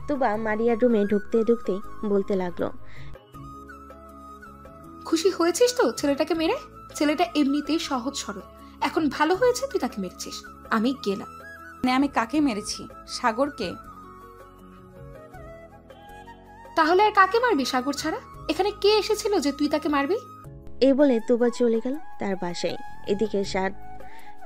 তুবা মারিয়ার রুমে ঢুকতে ঢুকতেই বলতে লাগলো, খুশি হয়েছিস তো ছেলেটাকে মেরে? ছেলেটা এমনিতেই সহজ সরল, এখন ভালো হয়েছে তুই তাকে মেরেছিস। আমি গেলাম। আমি কাকে মেরেছি? সাগরকে। তাহলে আর কাকে মারবি সাগর ছাড়া? এখানে কে এসেছিল যে তুই তাকে মারবি? এই বলে তুবা চলে গেল তার বাসায়।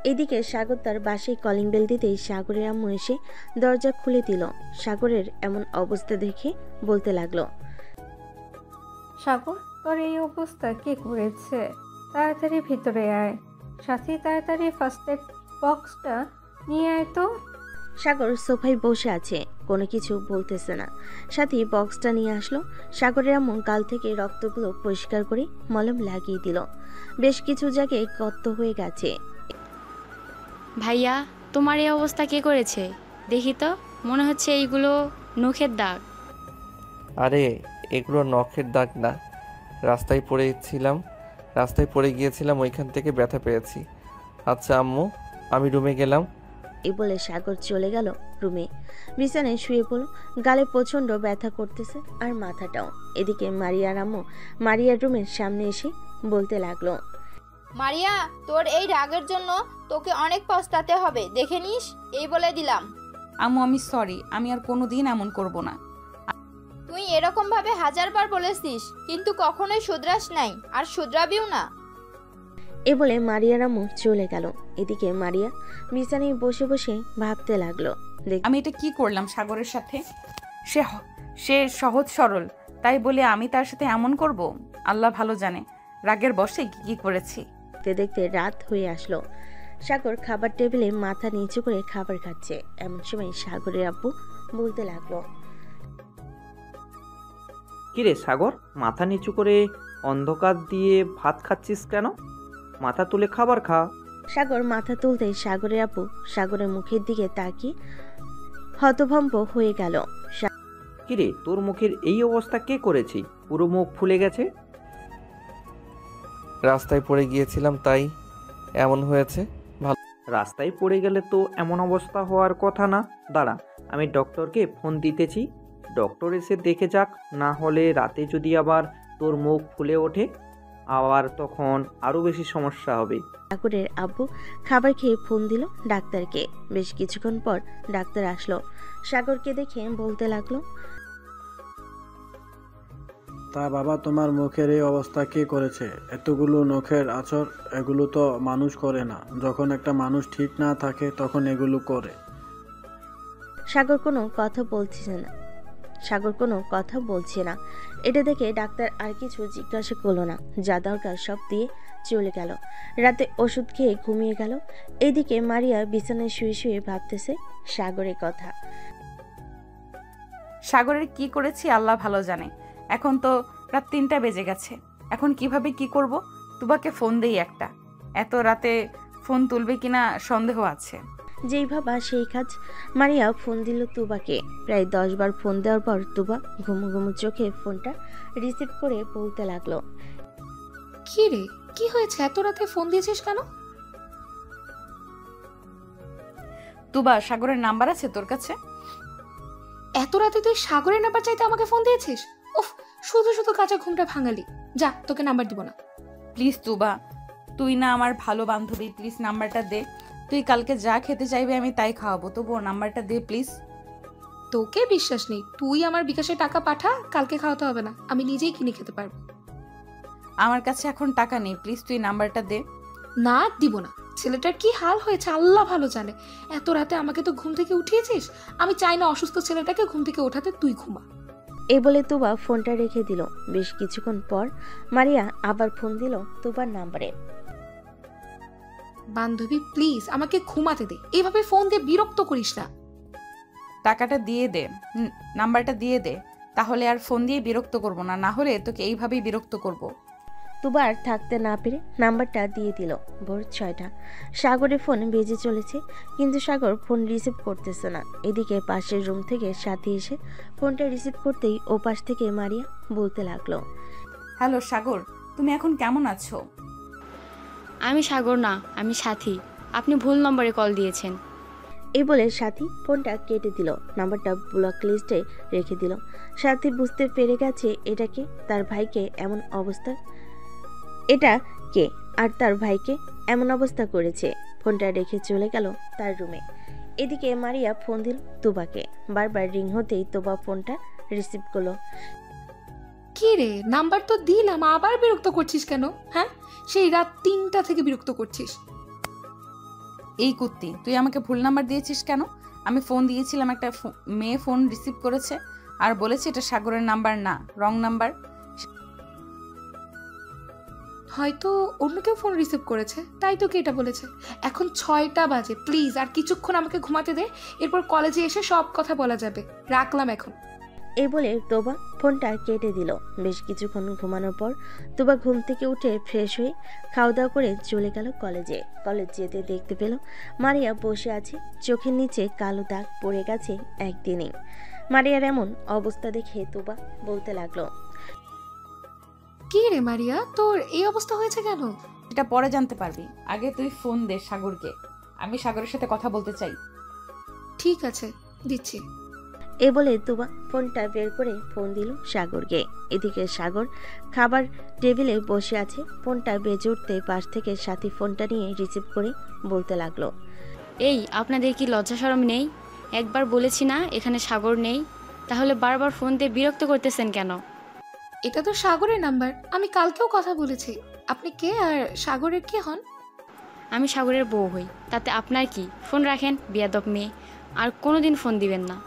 এদিকে সাগর তার বাসায় কলিং বেল দিতেই সাগরের আম্মু এসে দরজা খুলে দিল। সাগরের এমন অবস্থা দেখে বলতে লাগলো, সাগর, তোর এই অবস্থা কে করেছে? তাড়াতাড়ি ভিতরে আয়, সাথে তাড়াতাড়ি ফার্স্ট এড বক্সটা নিয়ে আয় তো। সাগর সোফায় বসে আছে, কোনো কিছু বলতেছে না। সাথী বক্সটা নিয়ে আসলো। সাগরের আম্মু গাল থেকে রক্তগুলো পরিষ্কার করে মলম লাগিয়ে দিল। বেশ কিছু জায়গায় গর্ত হয়ে গেছে। ভাইয়া, তোমার এই অবস্থা কে করেছে? দেখি তো, মনে হচ্ছে এইগুলো নখের দাগ। আরে এগুলো নখের দাগ না, রাস্তায় পড়ে গিয়েছিলাম, ওইখান থেকে ব্যথা পেয়েছি। আচ্ছা আম্মু, আমি রুমে গেলাম। এই বলে সাগর চলে গেল রুমে। বিছানায় শুয়ে পড়ল। গালে প্রচন্ড ব্যথা করতেছে আর মাথাটাও। এদিকে মারিয়ার আম্মু মারিয়ার রুমের সামনে এসে বলতে লাগলো, মারিয়া, তোর এই রাগের জন্য তোকে অনেক পস্তাতে হবে, দেখে নিস, এই বলে দিলাম। আম্মু আমি সরি, আমি আর কোনোদিন এমন করব না। তুই এরকম ভাবে 1000 বার বলেছিস, কিন্তু কখনোই শুধরাস নাই, আর শুধরাবিও না। এ বলে মারিয়ার আম্মু চলে গেল। এদিকে মারিয়া বিছানায় বসে বসে ভাবতে লাগলো, আমি এটা কি করলাম সাগরের সাথে? সে সহজ সরল, তাই বলে আমি তার সাথে এমন করব? আল্লাহ ভালো জানে রাগের বশে কি করেছি। দেখতে রাত হয়ে আসলো। সাগর খাবার টেবিলে মাথা নিচু করে খাবার খাচ্ছে। এমন সময় সাগরের আব্বু বলতে লাগলো, কিরে সাগর, মাথা নিচু করে অন্ধকার দিয়ে ভাত খাচ্ছিস কেন? মাথা তুলে খাবার খা। সাগর মাথা তুলতেই সাগরের আব্বু সাগরের মুখের দিকে তাকিয়ে হতভম্ব হয়ে গেল। কিরে, তোর মুখের এই অবস্থা কে করেছে? পুরো মুখ ফুলে গেছে। রাস্তায় পড়ে গিয়েছিলাম তাই এমন হয়েছে। রাস্তায় পড়ে গেলে তো এমন অবস্থা হওয়ার কথা না। দাঁড়া, আমি ডক্টরকে ফোন দিতেছি, ডক্টর এসে দেখে যাক। না হলে রাতে যদি আবার তোর মুখ ফুলে ওঠে, আবার তখন আরো বেশি সমস্যা হবে। সাগরের আব্বু খাবার খেয়ে ফোন দিল ডাক্তারকে। বেশ কিছুক্ষণ পর ডাক্তার আসলো। সাগরকে দেখে বলতে লাগলো, তা বাবা, তোমার মুখের এই অবস্থা কে করেছে? এতগুলো নখের আঁচড়, এগুলো তো মানুষ করে না। যখন একটা মানুষ ঠিক না থাকে তখন এগুলো করে। সাগর কোনো কথা বলছে না। এটা দেখে ডাক্তার আর কিছু জিজ্ঞাসা করলো না, যা দরকার সব দিয়ে চলে গেল। রাতে ওষুধ খেয়ে ঘুমিয়ে গেল। এদিকে মারিয়া বিছানায় শুয়ে শুয়ে ভাবতেছে সাগরের কথা। সাগরের কি করেছি আল্লাহ ভালো জানে। এখন তো রাত 3টা বেজে গেছে। এখন কিভাবে কি করব? তুবাকে ফোন দেই একটা। এত রাতে ফোন তুলবে কিনা সন্দেহ আছে। যেই ভাবা সেই কাজ। মারিয়া ফোন দিল তুবাকে। প্রায় 10 বার ফোন দেওয়ার পর তুবা ঘুমু ঘুমু চোখে ফোনটা রিসিভ করে বলতে লাগলো, কি রে, কি হয়েছে? এত রাতে ফোন দিয়েছিস কেন? তুবা, সাগরের নাম্বার আছে তোর কাছে? এত রাতে তুই সাগরের নাম্বার চাইতে আমাকে ফোন দিয়েছিস? উফ, শুধু শুধু কাঁচা ঘুমটা ভাঙালি। যা, তোকে নাম্বার দিব না। প্লিজ তুবা, তুই না আমার ভালো বান্ধবী, প্লিজ নাম্বারটা দে। তুই কালকে যা খেতে চাইবে আমি তাই খাওয়াবো, তবুও নাম্বারটা দে প্লিজ। তোকে বিশ্বাস নেই। তুই আমার বিকাশে টাকা পাঠা, কালকে খাওয়াতে হবে না, আমি নিজেই কিনে খেতে পারবো। আমার কাছে এখন টাকা নেই, প্লিজ তুই নাম্বারটা দে। না, দিব না। ছেলেটার কি হাল হয়েছে আল্লাহ ভালো জানে। এত রাতে আমাকে তো ঘুম থেকে উঠিয়েছিস। আমি চাই না অসুস্থ ছেলেটাকে ঘুম থেকে ওঠাতে, তুই ঘুমা। এই বলে তুবা ফোনটা রেখে দিল। বেশ কিছুক্ষণ পর মারিয়া আবার ফোন দিল তুবার নাম্বারে। বান্ধবী প্লিজ আমাকে ঘুমাতে দে, এইভাবে ফোন দিয়ে বিরক্ত করিস না। টাকাটা দিয়ে দে, নাম্বারটা দিয়ে দে, তাহলে আর ফোন দিয়ে বিরক্ত করব না, না হলে তোকে এইভাবেই বিরক্ত করব। তুবা আর থাকতে না পেরে নাম্বারটা দিয়ে দিল। ভোর 6টা। সাগরের ফোন বেজে চলেছে, কিন্তু সাগর ফোন রিসিভ করতেছে না। এদিকে পাশের রুম থেকে সাথী এসে ফোনটা রিসিভ করতেই ওপাশ থেকে মারিয়া বলতে লাগলো, হ্যালো সাগর, তুমি এখন কেমন আছো? আমি সাগর না, আমি সাথী। আপনি ভুল নম্বরে কল দিয়েছেন। এই বলে সাথী ফোনটা কেটে দিল, নাম্বারটা ব্লক লিস্টে রেখে দিল। সাথী বুঝতে পেরে গেছে এটা কে, তার ভাইকে এমন অবস্থা, এটা কে আর তার ভাইকে এমন অবস্থা করেছে। ফোনটা রেখে চলে গেল তার রুমে। এদিকে মারিয়া ফোন দিল তুবাকে। বারবার রিং হতেই তুবা ফোনটা রিসিভ করলো। কি রে, নাম্বার তো দিলাম, আবার বিরক্ত করছিস কেন? হ্যাঁ, সেই রাত 3টা থেকে বিরক্ত করছিস। এই কুত্তি, তুই আমাকে ভুল নাম্বার দিয়েছিস কেন? আমি ফোন দিয়েছিলাম, একটা মেয়ে ফোন রিসিভ করেছে আর বলেছে এটা সাগরের নাম্বার না, রং নাম্বার। হয়তো অন্য কেউ ফোন রিসিভ করেছে, তাই তোকে এটা বলেছে। এখন 6টা বাজে, প্লিজ আর কিছুক্ষণ আমাকে ঘুমাতে দে, এরপর কলেজে এসে সব কথা বলা যাবে। রাখলাম এখন। এই বলে তোবা ফোনটা কেটে দিল। বেশ কিছুক্ষণ ঘুমানোর পর তোবা ঘুম থেকে উঠে ফ্রেশ হয়ে খাওয়া দাওয়া করে চলে গেল কলেজে। কলেজ যেতে দেখতে পেল মারিয়া বসে আছে, চোখের নিচে কালো দাগ পড়ে গেছে একদিনেই। মারিয়ার এমন অবস্থা দেখে তোবা বলতে লাগলো, কি রে মারিয়া, তোর এই অবস্থা হয়েছে কেন? এটা পরে জানতে পারবি, আগে তুই ফোন দে সাগরকে, আমি সাগরের সাথে কথা বলতে চাই। ঠিক আছে, দিচ্ছি। এ বলে তুবা ফোনটা বের করে ফোন দিল সাগরকে। এদিকে সাগর খাবার টেবিলে বসে আছে, ফোনটা বেজে উঠতে পাশ থেকে সাথী ফোনটা নিয়ে রিসিভ করে বলতে লাগলো, এই আপনাদের কি লজ্জা শরম নেই? একবার বলেছি না এখানে সাগর নেই, তাহলে বারবার ফোন দিয়ে বিরক্ত করতেছেন কেন? এটা তো সাগরের নাম্বার, আমি কালকেও কথা বলেছি। আপনি কে আর সাগরের কে হন? আমি সাগরের বউ হই, তাতে আপনার কি? ফোন রাখেন বিয়াদব মেয়ে, আর কোনোদিন ফোন দিবেন না।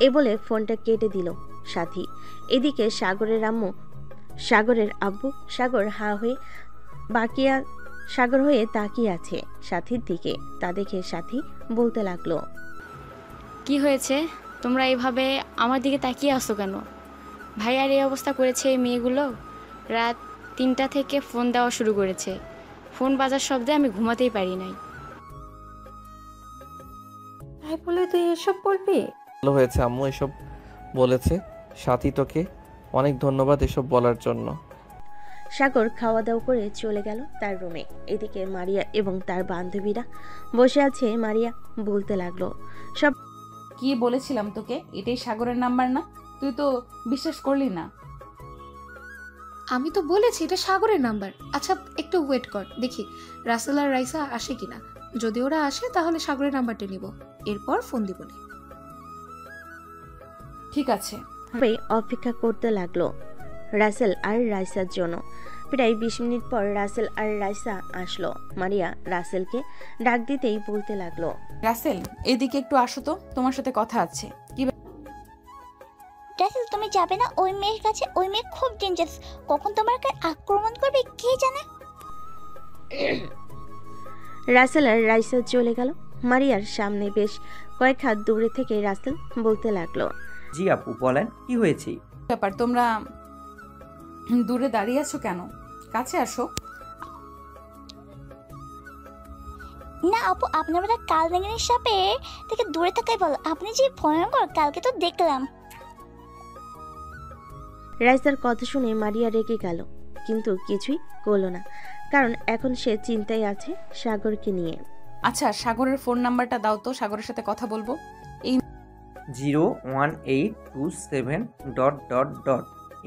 এ বলে ফোনটা কেটে দিল সাথী। এদিকে সাগরের আব্বু সাগর হয়ে তাকিয়ে আছে সাথীর দিকে। তা দেখে সাথী বলতে লাগলো, কি হয়েছে? তোমরা এইভাবে আমার দিকে তাকিয়ে আসো কেন? ভাইয়ার এই অবস্থা করেছে এই মেয়েগুলো। রাত 3টা থেকে ফোন দেওয়া শুরু করেছে, ফোন বাজার শব্দে আমি ঘুমাতেই পারি নাই। তাই বলে তুই এসব বলবি? ভালো হয়েছে আম্মু এসব বলেছে, সাথী তোকে অনেক ধন্যবাদ এসব বলার জন্য। সাগর খাওয়া দাওয়া করে চলে গেল তার রুমে। এদিকে মারিয়া এবং তার বান্ধবীরা বসে আছে। মারিয়া বলতে লাগলো, সব কি বলেছিলাম তোকে, এটাই সাগরের নাম্বার না? তুই তো বিশ্বাস করলি না। আমি তো বলেছি এটা সাগরের নাম্বার। আচ্ছা একটু ওয়েট কর, দেখি রাসেল আর রাইসা আসে কিনা। যদি ওরা আসে তাহলে সাগরের নাম্বারটা নিব, এরপর ফোন দিব। ঠিক আছে। অপেক্ষা করতে লাগলো রাসেল আর রাইসার জন্য। প্রায় 20 মিনিট পর রাসেল আর রাইসা আসলো। মারিয়া রাসেলকে ডাক দিতেই বলতে লাগলো, রাসেল এদিকে একটু আসো তো, তোমার সাথে কথা আছে। কি রাসেল, তুমি যাবে না ওই মেয়ের কাছে? ওই মেয়ে খুব ডেঞ্জারাস, কখন তোমাকে আক্রমণ করবে কে জানে। রাসেল আর রাইসা চলে গেল মারিয়ার সামনে। বেশ কয়েক হাত দূরে থেকে রাসেল বলতে লাগলো, জি আপু বলেন, কি হয়েছে? ব্যাপার, তোমরা দূরে দাঁড়িয়ে আছো কেন? কাছে আসো। না আপু, আপনার বেলা কাল ডেঙ্গির সাপে থেকে দূরে থাকাই ভালো। আপনি যে ভয়ঙ্কর, কালকে তো দেখলাম। রাইসার কথা শুনে মারিয়া রেগে গেল, কিন্তু কিছুই করলো না, কারণ এখন সে চিন্তায় আছে সাগরকে নিয়ে। আচ্ছা সাগরের ফোন নাম্বারটা দাও তো, সাগরের সাথে কথা বলবো। এই 01827...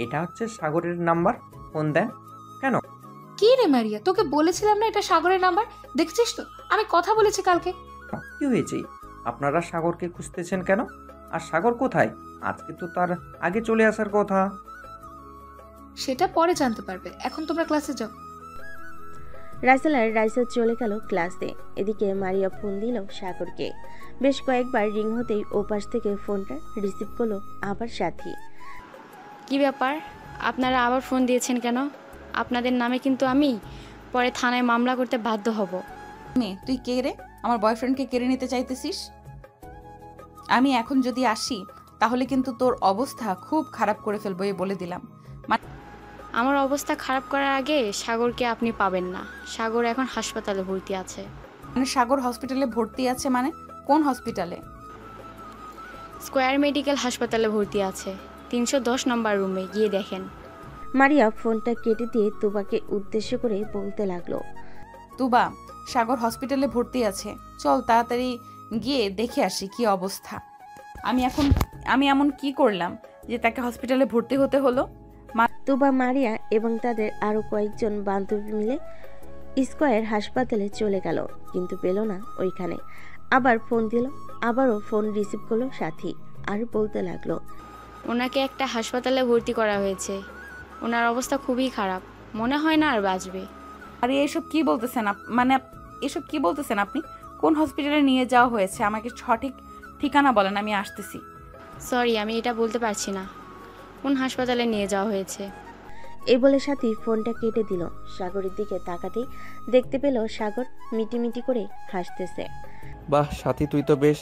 এটা হচ্ছে সাগরের নাম্বার, ফোন দেন কেন? কি রে মারিয়া, তোকে বলেছিলাম না এটা সাগরের নাম্বার? দেখছিস তো আমি কথা বলেছি কালকে। কি হয়েছে? আপনারা সাগরকে খুঁজতেছেন কেন? আর সাগর কোথায়? আজকে তো তার আগে চলে আসার কথা। সেটা পরে জানতে পারবে, এখন তোমরা ক্লাসে যাও। রাসেল আর রাইসা চলে গেল ক্লাসে। এদিকে মারিয়া ফোন দিল সাগরকে। বেশ কয়েকবার রিং হতেই ওপাশ থেকে ফোনটা রিসিভ করলো আবার সাথী। কি ব্যাপার, আপনারা আবার ফোন দিয়েছেন কেন? আপনাদের নামে কিন্তু আমি পরে থানায় মামলা করতে বাধ্য হব। মেয়ে তুই কে রে? আমার বয়ফ্রেন্ডকে কেড়ে নিতে চাইতেছিস? আমি এখন যদি আসি তাহলে কিন্তু তোর অবস্থা খুব খারাপ করে ফেলবো, এই বলে দিলাম। আমার অবস্থা খারাপ করার আগে সাগরকে আপনি পাবেন না। সাগর এখন হাসপাতালে ভর্তি আছে। মানে সাগর হসপিটালে ভর্তি আছে? মানে কোন হসপিটালে? স্কয়ার মেডিকেল হাসপাতালে ভর্তি আছে, 310 নম্বর রুমে, গিয়ে দেখেন। মারিয়া ফোনটা কেটে দিয়ে তুবাকে উদ্দেশ্য করে বলতে লাগলো, তুবা, সাগর হসপিটালে ভর্তি আছে, চল তাড়াতাড়ি গিয়ে দেখে আসি কি অবস্থা। আমি এমন কি করলাম যে তাকে হসপিটালে ভর্তি হতে হলো? তুবা, মারিয়া এবং তাদের আরো কয়েকজন বান্ধবী মিলে স্কয়ার হাসপাতালে চলে গেল, কিন্তু পেল না ওইখানে। আবার ফোন দিল, আবারও ফোন রিসিভ করলো সাথী, আর বলতে লাগলো, ওনাকে একটা হাসপাতালে ভর্তি করা হয়েছে, ওনার অবস্থা খুবই খারাপ, মনে হয় না আর বাঁচবে। আরে এসব কি বলতেছেন? এসব কি বলতেছেন আপনি? কোন হসপিটালে নিয়ে যাওয়া হয়েছে? আমাকে সঠিক ঠিকানা বলেন, আমি আসতেছি। সরি, আমি এটা বলতে পারছি না কোন হাসপাতালে নিয়ে যাওয়া হয়েছে। এই বলে সাথী ফোনটা কেটে দিল। সাগরের দিকে তাকাতেই দেখতে পেল সাগর মিটিমিটি করে হাসতেছে। বাহ সাথী, তুই তো বেশ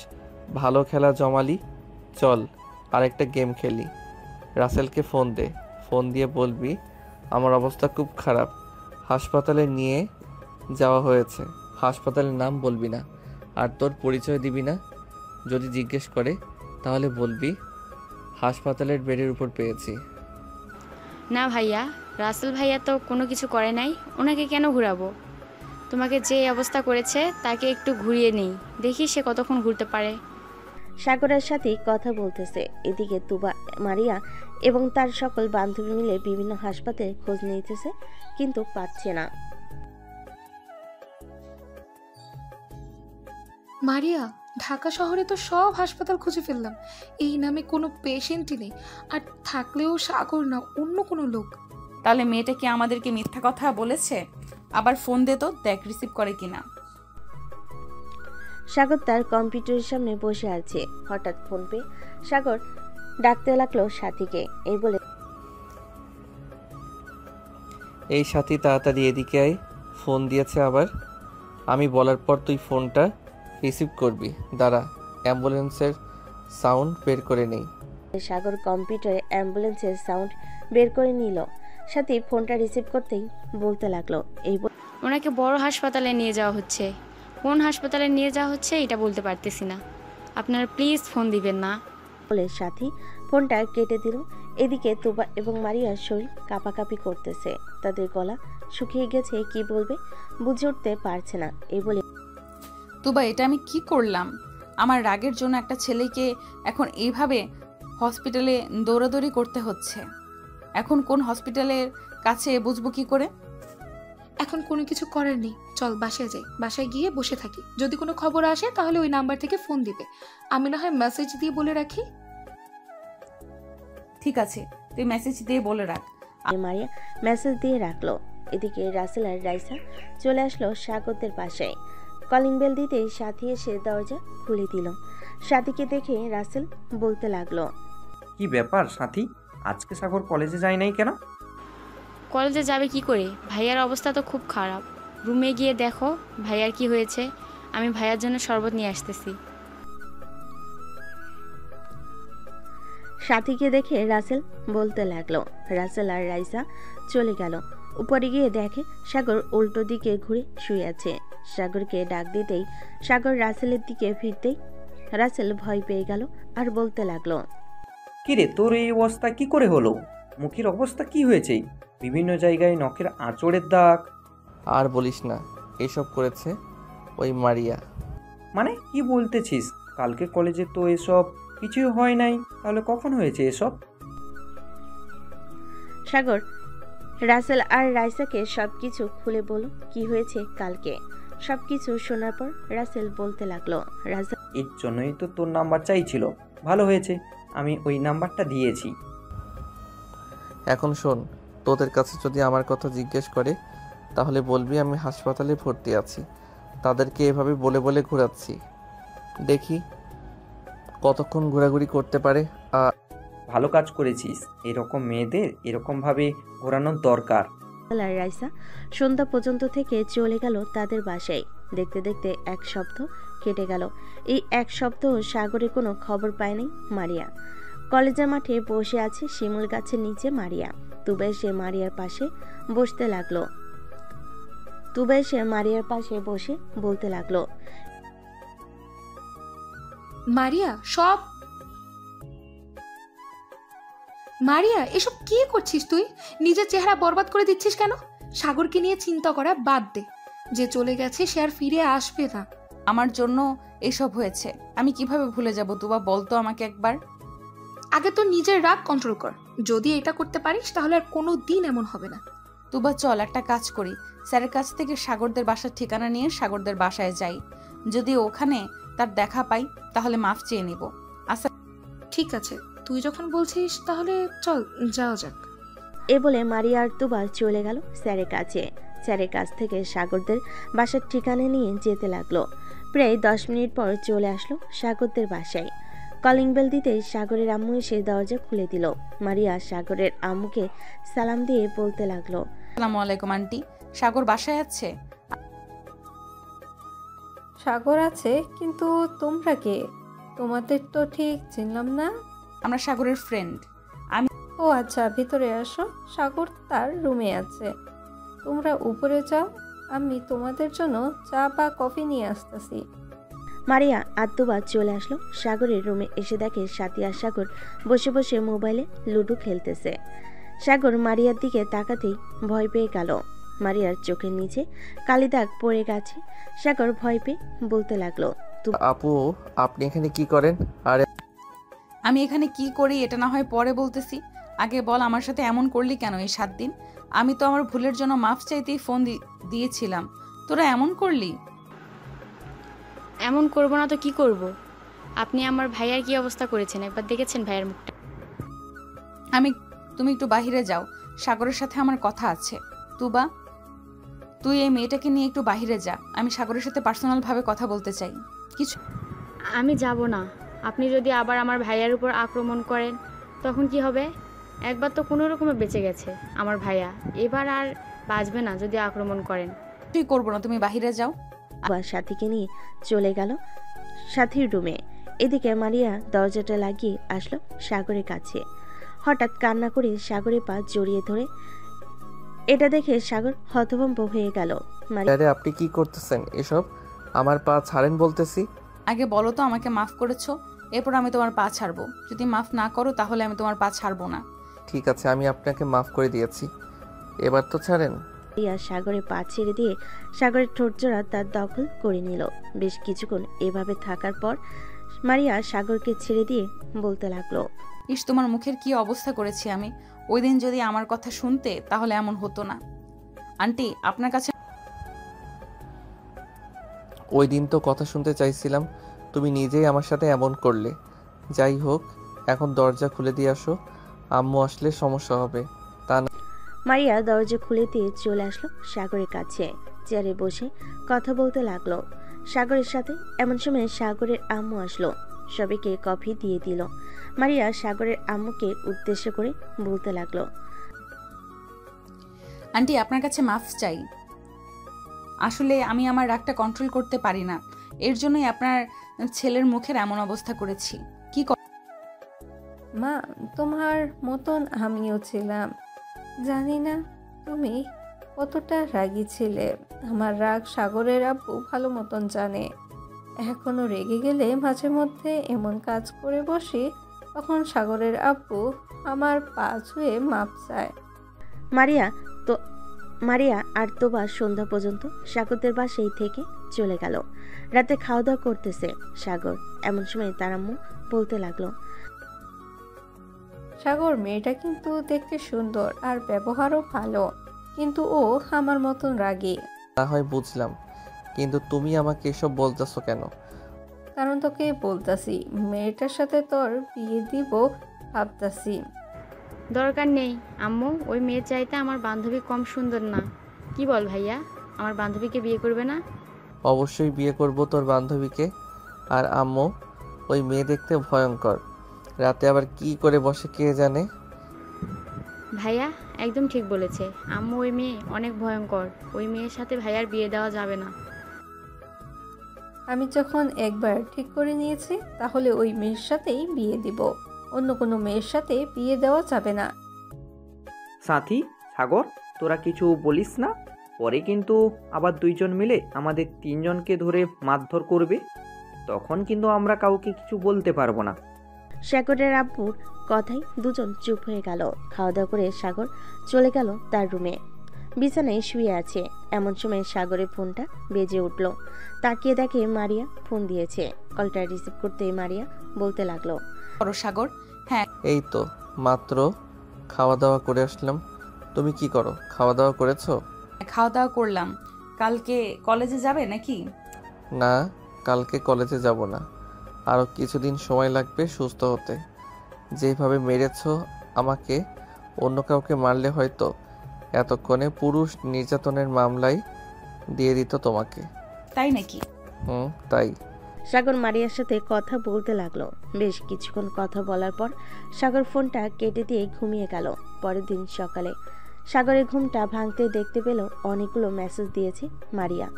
ভালো খেলা জমালি। চল আরেকটা গেম খেলি। রাসেলকে ফোন দে, ফোন দিয়ে বলবি আমার অবস্থা খুব খারাপ, হাসপাতালে নিয়ে যাওয়া হয়েছে। হাসপাতালের নাম বলবি না, আর তোর পরিচয় দিবি না। যদি জিজ্ঞেস করে তাহলে বলবি হাসপাতালের বেডের উপর পেয়েছি। না ভাইয়া, রাসেল ভাইয়া তো কোনো কিছু করে নাই, ওনাকে কেন ঘুরাবো? তোমাকে যে অবস্থা করেছে তাকে একটু ঘুরিয়ে নেই, দেখি সে কতক্ষণ ঘুরতে পারে। সাগরের সাথে কথা বলতেছে, এদিকে তুবা, মারিয়া এবং তার সকল বান্ধবী মিলে বিভিন্ন হাসপাতালে খোঁজ নিতেছে, কিন্তু পাচ্ছে না। মারিয়া, ঢাকা শহরে তো সব হাসপাতাল খুঁজে ফেললাম, এই নামে কোনো পেশেন্টই নেই, আর থাকলেও সাগর না, অন্য কোনো লোক। তাহলে মেয়েটা কি আমাদেরকে মিথ্যা কথা বলেছে? আবার ফোন দে তো, দেখ রিসিভ করে কিনা। সাগর তার কম্পিউটারের সামনে বসে আছে, হঠাৎ ফোন পেয়ে সাগর ডাকতে লাগলো সাথীকে। এই বলে, এই সাথী তাড়াতাড়ি এদিকে আয়, ফোন দিয়েছে আবার। আমি বলার পর তুই ফোনটা রিসিভ করবি। দাঁড়া, অ্যাম্বুলেন্সের সাউন্ড বের করে নেই। সাগর কম্পিউটারে অ্যাম্বুলেন্সের সাউন্ড বের করে নিল। সাথী ফোনটা রিসিভ করতেই বলতে লাগলো, এই ওনাকে বড় হাসপাতালে নিয়ে যাওয়া হচ্ছে, কোন হাসপাতালে নিয়ে যাওয়া হচ্ছে এটা বলতে পারতেছি না, আপনারা প্লিজ ফোন দিবেন না। বলে সাথী ফোনটা কেটে দিল। এদিকে তুবা এবং মারিয়ার শরীর কাঁপাকাঁপি করতেছে, তাদের গলা শুকিয়ে গেছে, কি বলবে বুঝে উঠতে পারছে না। এই বলে, তুবা, এটা আমি কি করলাম? আমার রাগের জন্য একটা ছেলেকে এখন এইভাবে হসপিটালে দৌড়াদৌড়ি করতে হচ্ছে। এখন কোন হসপিটালের কাছে বুঝবো কি করে? এখন কোনো কিছু করার নেই, চল বাসায় যাই, বাসায় গিয়ে বসে থাকি, যদি কোনো খবর আসে তাহলে ওই নাম্বার থেকে ফোন দিবে, আমি না হয় মেসেজ দিয়ে বলে রাখি। ঠিক আছে, তুই মেসেজ দিয়ে বলে রাখ। মারিয়া মেসেজ দিয়ে রাখলো। এদিকে রাসেল আর রাইসা চলে আসলো সাগরদের পাশে। কলিং বেল দিতেই সাথী এসে দরজা খুলে দিল। সাথীকে দেখে রাসেল বলতে লাগলো, কি ব্যাপার সাথী, আজকে সাগর কলেজে যায় নাই কেন? কলেজে যাবে কি করে? ভাইয়ার অবস্থা তো খুব খারাপ, রুমে গিয়ে দেখো ভাইয়ার কি হয়েছে, আমি ভাইয়ার জন্য শরবত নিয়ে আসতেছি। সাথীকে দেখে রাসেল বলতে লাগলো। রাসেল আর রাইসা চলে গেল। উপরে গিয়ে দেখে সাগর উল্টো দিকে ঘুরে শুয়ে আছে। সাগরকে ডাক দিতেই সাগর রাসেলের দিকে ফিরতেই রাসেল ভয় পেয়ে গেল আর বলতে লাগলো, কিরে, তোর এই অবস্থা কি করে হলো? মুখের অবস্থা কি হয়েছে? বিভিন্ন জায়গায় নখের আঁচড়ের দাগ। আর বলিস না, এসব করেছে ওই মারিয়া। মানে কি বলতেছিস? কালকে কলেজে তো এসব কিছুই হয় নাই, তাহলে কখন হয়েছে এসব? সাগর রাসেল আর রাইসাকে সবকিছু খুলে বলো কি হয়েছে কালকে। সবকিছু শোনার পর রাসেল বলতে লাগলো, এর জন্যই তো তোর নাম্বার চাইছিল, ভালো হয়েছে আমি ওই নাম্বারটা দিয়েছি। এখন শোন, তোদের কাছে যদি আমার কথা জিজ্ঞেস করে তাহলে বলবি আমি হাসপাতালে ভর্তি আছি, তাদেরকে এভাবে বলে বলে ঘোরাচ্ছি, দেখি কতক্ষণ ঘোরাঘুরি করতে পারে। ভালো কাজ করেছিস, এরকম মেয়েদের এরকমভাবে ঘোরানোর দরকার। আর রাইসা সন্ধ্যা পর্যন্ত থেকে চলে গেল তাদের বাসায়। দেখতে দেখতে এক সপ্তাহ কেটে গেল। এই এক সপ্তাহ সাগরে কোনো খবর পায়নি মারিয়া। কলেজের মাঠে বসে আছে শিমুল গাছের নিচে মারিয়া। তুবা এসে মারিয়ার পাশে বসে বলতে লাগলো, মারিয়া এসব কি করছিস তুই? নিজের চেহারা বরবাদ করে দিচ্ছিস কেন? সাগরকে নিয়ে চিন্তা করা বাদ দে। যে চলে গেছে সে আর ফিরে আসবে না। আমার জন্য এসব হয়েছে, আমি কিভাবে ভুলে যাব তুবা, বলতো আমাকে একবার। আগে তো নিজের রাগ কন্ট্রোল কর। যদি এটা করতে পারিস তাহলে আর কোনো দিন এমন হবে না। তুবা চল একটা কাজ করি, স্যারের কাছ থেকে সাগরদের বাসার ঠিকানা নিয়ে সাগরদের বাসায় যাই। যদি ওখানে তার দেখা পাই তাহলে মাফ চেয়ে নিব। আচ্ছা ঠিক আছে, তুই যখন বলছিস তাহলে চল যাওয়া যাক। এ বলে মারিয়া আর তুবা চলে গেল স্যারের কাছে। স্যারের কাছ থেকে সাগরদের বাসার ঠিকানা নিয়ে যেতে লাগলো। প্রায় 10 মিনিট পর চলে আসলো সাগরদের বাসায়। কলিং বেল দিতে সাগরের আম্মু এসে দরজা খুলে দিল। মারিয়া সাগরের আম্মুকে সালাম দিয়ে বলতে লাগলো, আসসালামু আলাইকুম আন্টি, সাগর বাসায় আছে? সাগর আছে, কিন্তু তোমরা কে? তোমাদের তো ঠিক চিনলাম না। আমরা সাগরের ফ্রেন্ড। ও আচ্ছা, ভিতরে আসো। সাগর তার রুমে আছে, তোমরা উপরে যাও, আমি তোমাদের জন্য চা বা কফি নিয়ে আসতেছি। মারিয়া আর তুবা চলে আসলো সাগরের রুমে। এসে দেখে সাথী আর সাগর বসে বসে মোবাইলে লুডো খেলতেছে। সাগর মারিয়ার দিকে তাকাতেই ভয় পেয়ে গেল। মারিয়ার চোখের নিচে কালি দাগ পড়ে গেছে। সাগর ভয় পেয়ে বলতে লাগলো, আপু আপনি এখানে কি করেন? আর আমি এখানে কি করি এটা না হয় পরে বলতেছি, আগে বল আমার সাথে এমন করলি কেন এই 7 দিন? আমি তো আমার ভুলের জন্য মাফ চাইতেই ফোন দিয়েছিলাম, তোরা এমন করলি? এমন করব না তো কি করব? আপনি আমার ভাইয়ার কি অবস্থা করেছেন একবার দেখেছেন ভাইয়ার মুখটা? তুমি একটু বাহিরে যাও, সাগরের সাথে আমার কথা আছে। তুবা তুই এই মেয়েটাকে নিয়ে একটু বাহিরে যা, আমি সাগরের সাথে পার্সোনাল ভাবে কথা বলতে চাই। কিছু আমি যাব না। আপনি যদি আবার আমার ভাইয়ার উপর আক্রমণ করেন তখন কি হবে? একবার তো কোনো রকমে বেঁচে গেছে আমার ভাইয়া, এবার আর বাঁচবে না যদি আক্রমণ করেন। তুই করবো না, তুমি বাহিরে যাও। আবার সাথীকে নিয়ে চলে গেল সাথীর রুমে। এদিকে মারিয়া দরজাটা লাগিয়ে আসলো সাগরের কাছে। হঠাৎ কান্না করে সাগরের পা জড়িয়ে ধরে। এটা দেখে সাগর হতভম্ব হয়ে গেল। আরে আপনি কি করতেছেন এসব? আমার পা ছাড়েন বলতেছি। আগে বলো তো আমাকে মাফ করেছো, এরপর আমি তোমার পা ছাড়বো। যদি মাফ না করো তাহলে আমি তোমার পা ছাড়বো না। ঠিক আছে, আমি আপনাকে মাফ করে দিয়েছি, এবার তো ছাড়েন। মারিয়া সাগরের পা ছেড়ে দিয়ে সাগরের ঠোঁটজোড়া তার দখল করে নিল। বেশ কিছুক্ষণ এভাবে থাকার পর মারিয়া সাগরকে ছেড়ে দিয়ে বলতে লাগলো, ইস তোমার মুখের কি অবস্থা করেছি আমি। ওই দিন যদি আমার কথা শুনতে তাহলে এমন হতো না। আন্টি আপনার কাছে ওই দিন তো কথা শুনতে চাইছিলাম, তুমি নিজেই আমার সাথে এমন করলে। যাই হোক, এখন দরজা খুলে দিয়ে আসো, আম্মু আসলে সমস্যা হবে। তা না। মারিয়া দরজা খুলে দিয়ে চলে আসলো সাগরের কাছে। চেয়ারে বসে কথা বলতে লাগলো সাগরের সাথে। এমন সময় সাগরের আম্মু আসলো, সবাইকে কফি দিয়ে দিল। মারিয়া সাগরের আম্মুকে উদ্দেশ্য করে বলতে লাগলো, আন্টি আপনার কাছে মাফ চাই। আসলে আমি আমার রাগটা কন্ট্রোল করতে পারি না, এর জন্যই আপনার ছেলের মুখের এমন অবস্থা করেছি। কি মা, তোমার মতন আমিও ছিলাম। জানি না তুমি কতটা রাগী ছিলে। আমার রাগ সাগরের আব্বু ভালো মতন জানে। এখনো রেগে গেলে মাঝে মধ্যে এমন কাজ করে বসি, তখন সাগরের আব্বু আমার পা ছুঁয়ে মাপ চায়। মারিয়া আর তোবা সন্ধ্যা পর্যন্ত সাগরদের বাসায় থেকে চলে গেল। রাতে খাওয়া দাওয়া করতেছে সাগর। এমন সময় তার আম্মু বলতে লাগলো, সাগর মেয়েটা কিন্তু দেখতে সুন্দর আর ব্যবহারও ভালো, কিন্তু ও আমার মতন রাগী। না হয় বুঝলাম, কিন্তু তুমি আমাকে এসব বলতেছো কেন? কারণ তোকে বলতাছি, মেয়েটার সাথে তোর বিয়ে দিব ভাবতাছি। দরকার নেই আম্মু, ওই মেয়ে চাইতে আমার বান্ধবী কম সুন্দর না। কি বল ভাইয়া, আমার বান্ধবীকে বিয়ে করবে না? অবশ্যই বিয়ে করব তোর বান্ধবীকে। আর আম্মু, ওই মেয়ে দেখতে ভয়ঙ্কর, রাতে আবার কি করে বসে কে জানে। ভাইয়া একদম ঠিক বলেছে আম্মু। ওই মেয়ে অনেক ভয়ঙ্কর। ওই মেয়ের সাথে ভাইয়ার বিয়ে দেওয়া যাবে না। আমি যখন একবার ঠিক করে নিয়েছি তাহলে ওই মেয়ের সাথেই বিয়ে দিব, অন্য কোনো মেয়ের সাথে বিয়ে দেওয়া যাবে না। সাথী, সাগর, তোরা কিছু বলিস না, পরে কিন্তু আবার দুইজন মিলে আমাদের তিনজনকে ধরে মারধর করবে, তখন কিন্তু আমরা কাউকে কিছু বলতে পারবো না। সাগরের আব্বুর কথায় দুজন চুপ হয়ে গেল। খাওয়া দাওয়া করে সাগর চলে গেল তার রুমে। বিছানায় শুয়ে আছে, এমন সময় সাগরের ফোনটা বেজে উঠল। তাকিয়ে দেখে মারিয়া ফোন দিয়েছে। কলটা রিসিভ করতে মারিয়া বলতে লাগলো, সাগর। হ্যাঁ, এই তো মাত্র খাওয়া দাওয়া করে আসলাম। তুমি কি করো? খাওয়া দাওয়া করেছো? খাওয়া দাওয়া করলাম। কালকে কলেজে যাবে নাকি? না, কালকে কলেজে যাব না। আরও কিছুদিন সময় লাগবে সুস্থ হতে। যেভাবে মেরেছো আমাকে, অন্য কাউকে মারলে হয়তো এতক্ষণে পুরুষ নির্যাতনের মামলায় দিয়ে দিত তোমাকে। তাই নাকি? তাই। সাগর মারিয়ার সাথে কথা বলতে লাগলো। বেশ কিছুক্ষণ কথা বলার পর সাগর ফোনটা কেটে দিয়ে ঘুমিয়ে গেল। পরের দিন সকালে সাগরের ঘুমটা ভাঙতে দেখতে পেল অনেকগুলো মেসেজ দিয়েছে মারিয়া।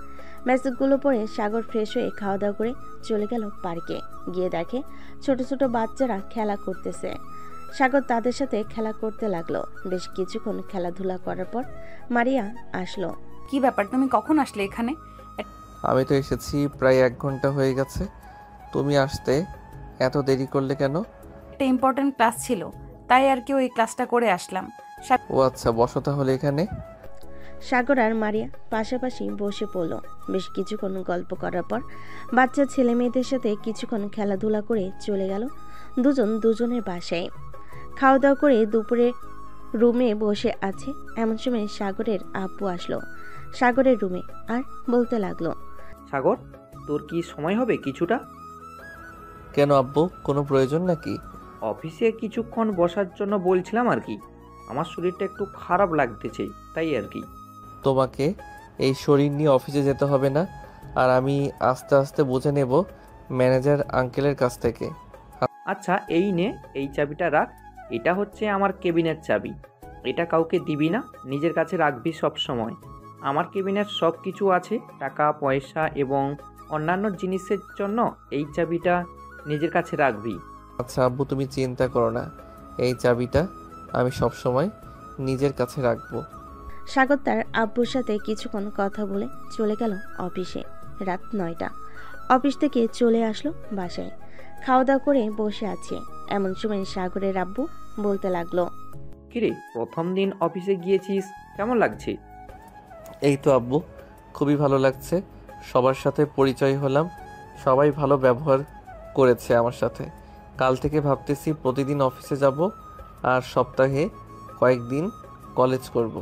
মেসেজগুলো পড়ে সাগর ফ্রেশ হয়ে খাওয়া দাওয়া করে চলে গেল পার্কে। গিয়ে দেখে ছোট ছোট বাচ্চারা খেলা করতেছে। সাগর তাদের সাথে খেলা করতে লাগলো। বেশ কিছুক্ষণ খেলাধুলা করার পর মারিয়া আসলো। কি ব্যাপার, তুমি কখন আসলে এখানে? আমি তো এসেছি প্রায় 1 ঘন্টা হয়ে গেছে। তুমি আসতে এত দেরি করলে কেন? একটা ইম্পর্টেন্ট ক্লাস ছিল, তাই আর কি ওই ক্লাসটা করে আসলাম। ও আচ্ছা, বসো তাহলে এখানে। সাগর আর মারিয়া পাশাপাশি বসে পড়ল। বেশ কিছুক্ষণ গল্প করার পর বাচ্চা ছেলে মেয়েদের সাথে কিছুক্ষণ খেলাধুলা করে চলে গেল দুজন দুজনের বাসায়। খাওয়া দাওয়া করে দুপুরে রুমে বসে আছে, এমন সময় সাগরের আব্বু আসলো সাগরের রুমে আর বলতে লাগলো, সাগর, তোর কি সময় হবে কিছুটা? কেন আব্বু, কোনো প্রয়োজন নাকি? অফিসে কিছুক্ষণ বসার জন্য বলছিলাম আর কি। আমার শরীরটা একটু খারাপ লাগতেছে, তাই আর কি। তোমাকে এই শরীর নিয়ে অফিসে যেতে হবে না, আর আমি আস্তে আস্তে বুঝে নেব ম্যানেজার আঙ্কেলের কাছ থেকে। আচ্ছা, এই নে, এই চাবিটা রাখ। এটা হচ্ছে আমার কেবিনের চাবি। এটা কাউকে দিবি না, নিজের কাছে রাখবি সব সময়। আমার কেবিনের সব কিছু আছে, টাকা পয়সা এবং অন্যান্য জিনিসের জন্য এই চাবিটা নিজের কাছে রাখবি। আচ্ছা আব্বু, তুমি চিন্তা করো না, এই চাবিটা আমি সব সময় নিজের কাছে রাখবো। সাগর তার আব্বুর সাথে কিছুক্ষণ কথা বলে চলে গেল অফিসে। রাত 9টা। অফিস থেকে চলে আসলো বাসায়। খাওয়া দাওয়া করে বসে আছে, এমন সময় সাগরের আব্বু বলতে লাগলো, কিরে, প্রথম দিন অফিসে গিয়েছিস, কেমন লাগছে? এই তো আব্বু, খুবই ভালো লাগছে। সবার সাথে পরিচয় হলাম, সবাই ভালো ব্যবহার করেছে আমার সাথে। কাল থেকে ভাবতেছি প্রতিদিন অফিসে যাব আর সপ্তাহে কয়েকদিন কলেজ করব।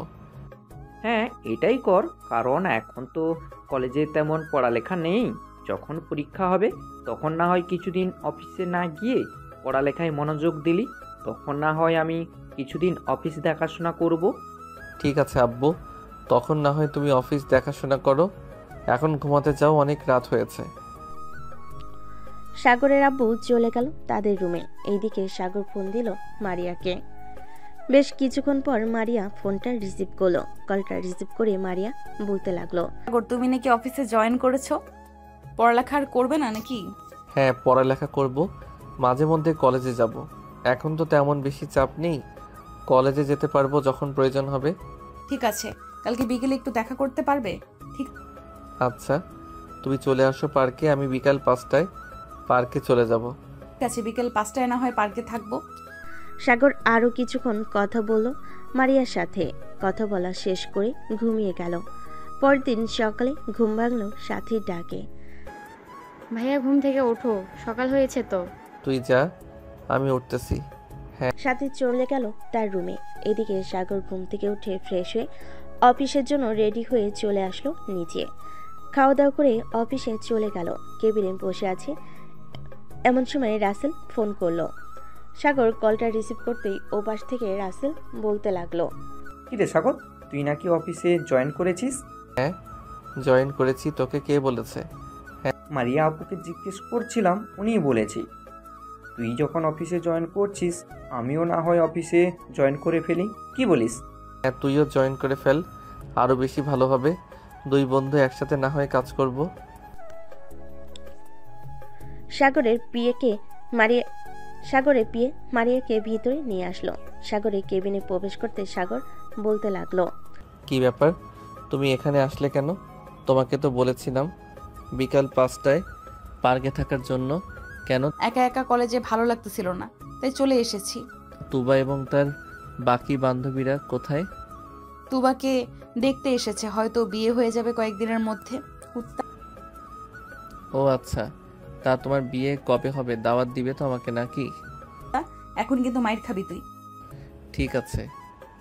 হ্যাঁ, এটাই কর, কারণ এখন তো কলেজে তেমন পড়ালেখা নেই। যখন পরীক্ষা হবে তখন না হয় কিছুদিন অফিসে না গিয়ে পড়ালেখায় মনোযোগ দিলি, তখন না হয় আমি কিছুদিন অফিস দেখাশোনা করব। ঠিক আছে আব্বু, তখন না হয় তুমি অফিস দেখাশোনা করো। এখন ঘুমাতে যাও, অনেক রাত হয়েছে। সাগরের আব্বু চলে গেল তাদের রুমে। এইদিকে সাগর ফোন দিল মারিয়াকে। বেশ কিছুক্ষণ পর মারিয়া ফোনটা রিসিভ করলো। কলটা রিসিভ করে মারিয়া বলতে লাগলো, সাগর, তুমি নাকি অফিসে জয়েন করেছো? পড়ালেখা আর করবে না নাকি? হ্যাঁ, পড়ালেখা করব, মাঝে মধ্যে কলেজে যাব। এখন তো তেমন বেশি চাপ নেই, কলেজে যেতে পারবো যখন প্রয়োজন হবে। ঠিক আছে, কালকে বিকেলে একটু দেখা করতে পারবে? ঠিক আচ্ছা, তুমি চলে আসো পার্কে, আমি বিকাল 5টায় পার্কে চলে যাব। আছে, বিকেল 5টায় না হয় পার্কে থাকবো। সাগর আরো কিছুক্ষণ কথা বলল মারিয়ার সাথে। কথা বলা শেষ করে ঘুমিয়ে গেল। পরদিন সকালে ঘুম ভাঙল সাথীর ডাকে। ভাইয়া, ঘুম থেকে ওঠো, সকাল হয়েছে তো। তুই যা, আমি উঠতেছি। হ্যাঁ। সাথী চলে গেল তার রুমে। এদিকে সাগর ঘুম থেকে উঠে ফ্রেশ হয়ে অফিসের জন্য রেডি হয়ে চলে আসলো নিচে। খাওয়া দাওয়া করে অফিসে চলে গেল। কেবিনে বসে আছে, এমন সময় রাসেল ফোন করলো। সাগর কলটা রিসিভ করতেই ওপাশ থেকে রাসেল বলতে লাগলো, কিরে সাগর, তুই নাকি অফিসে জয়েন করেছিস? হ্যাঁ, জয়েন করেছি। তোকে কে বলেছে? হ্যাঁ, মারিয়া আপুকে জিজ্ঞেস করছিলাম, উনিই বলেছি। তুই যখন অফিসে জয়েন করছিস, আমিও না হয় অফিসে জয়েন করে ফেলি, কি বলিস? হ্যাঁ, তুইও জয়েন করে ফেল, আরও বেশি ভালো হবে। দুই বন্ধু একসাথে না হয়ে কাজ করব। সাগরের পিয়ে মারিয়াকে ভিতরে নিয়ে আসলো। সাগরের কেবিনে প্রবেশ করতে সাগর বলতে লাগলো, কি ব্যাপার, তুমি এখানে আসলে কেন? তোমাকে তো বলেছিলাম বিকাল 5টায় পার্কে থাকার জন্য। কেন? একা একা কলেজে ভালো লাগতেছিল না, তাই চলে এসেছি। তুবা এবং তার বাকি বান্ধবীরা কোথায়? তুবাকে দেখতে এসেছে, হয়তো বিয়ে হয়ে যাবে কয়েকদিনের মধ্যে। ও আচ্ছা, তা তোমার বিয়ে কবে হবে? দাওয়াত দিবে তো আমাকে নাকি? এখন কিন্তু মাইর খাবি তুই। ঠিক আছে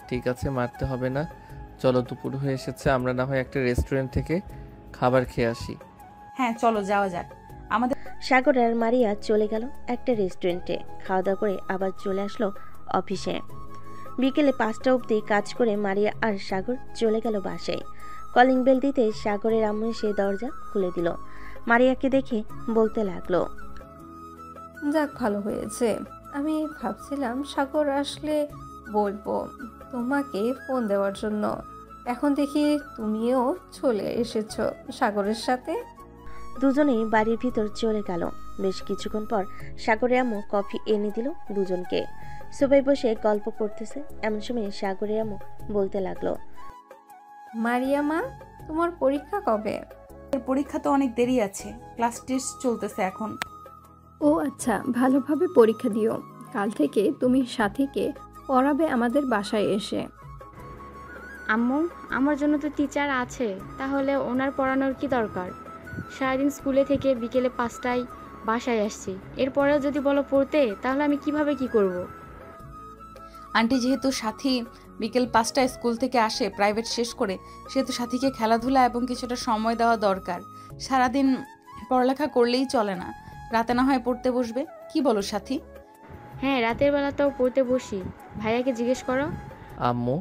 ঠিক আছে, মারতে হবে না। চলো, দুপুর হয়ে এসেছে, আমরা না হয় একটা রেস্টুরেন্ট থেকে খাবার খেয়ে আসি। হ্যাঁ চলো যাওয়া যাক। আমাদের সাগর আর মারিয়া চলে গেল একটা রেস্টুরেন্টে। খাওয়া দাওয়া করে আবার চলে আসলো অফিসে। বিকেলে 5টা অবধি কাজ করে মারিয়া আর সাগর চলে গেল বাসায়। কলিং বেল দিতে সাগরের আম্মু এসে দরজা খুলে দিল। মারিয়াকে দেখে বলতে লাগলো, যাক ভালো হয়েছে। আমি ভাবছিলাম সাগর আসলে বলবো তোমাকে ফোন দেওয়ার জন্য। এখন দেখি তুমিও চলে এসেছো সাগরের সাথে। দুজনেই বাড়ির ভিতর চলে গেল। বেশ কিছুক্ষণ পর সাগরের আম্মু কফি এনে দিল দুজনকে। সবাই বসে গল্প করতেছে, এমন সময় সাগরের আম্মু বলতে লাগলো, মারিয়া মা, তোমার পরীক্ষা কবে? পরীক্ষা তো অনেক দেরি আছে, ক্লাস টেস্ট চলতেছে এখন। ও আচ্ছা, ভালোভাবে পরীক্ষা দিও। কাল থেকে তুমি সাথীকে পড়াবে আমাদের বাসায় এসে। আম্মু, আমার জন্য তো টিচার আছে, তাহলে ওনার পড়ানোর কি দরকার? সারাদিন স্কুলে থেকে বিকেলে 5টায় বাসায় আসছি, এরপরেও যদি বলো পড়তে, তাহলে আমি কিভাবে কি করব? আন্টি, যেহেতু সাথী বিকেল 5টায় স্কুল থেকে আসে প্রাইভেট শেষ করে, সেহেতু সাথীকে খেলাধুলা এবং কিছুটা সময় দেওয়া দরকার। সারাদিন পড়ালেখা করলেই চলে না, রাতে না হয় পড়তে বসবে। কি বলো সাথী? হ্যাঁ, রাতের বেলাতেও পড়তে বসি। ভাইয়াকে জিজ্ঞেস করো। আম্মু,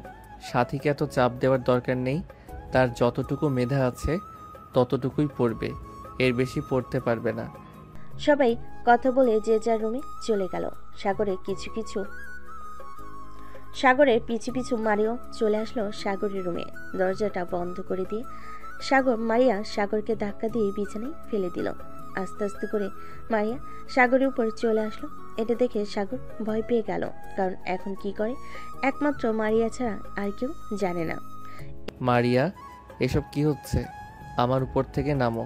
সাথীকে এত চাপ দেওয়ার দরকার নেই। তার যতটুকু মেধা আছে ততটুকুই পড়বে, এর বেশি পড়তে পারবে না। সবাই কথা বলে যে যার রুমে চলে গেল। সাগরের পিছু পিছু মারিয়াও চলে আসলো সাগরের রুমে। দরজাটা বন্ধ করে দিয়ে মারিয়া সাগরকে ধাক্কা দিয়ে বিছানায় ফেলে দিল। আস্তে আস্তে করে মারিয়া সাগরের উপর চলে আসলো। এটা দেখে সাগর ভয় পেয়ে গেল, কারণ এখন কি করে একমাত্র মারিয়া ছাড়া আর কেউ জানে না। মারিয়া, এসব কি হচ্ছে? আমার উপর থেকে নামো।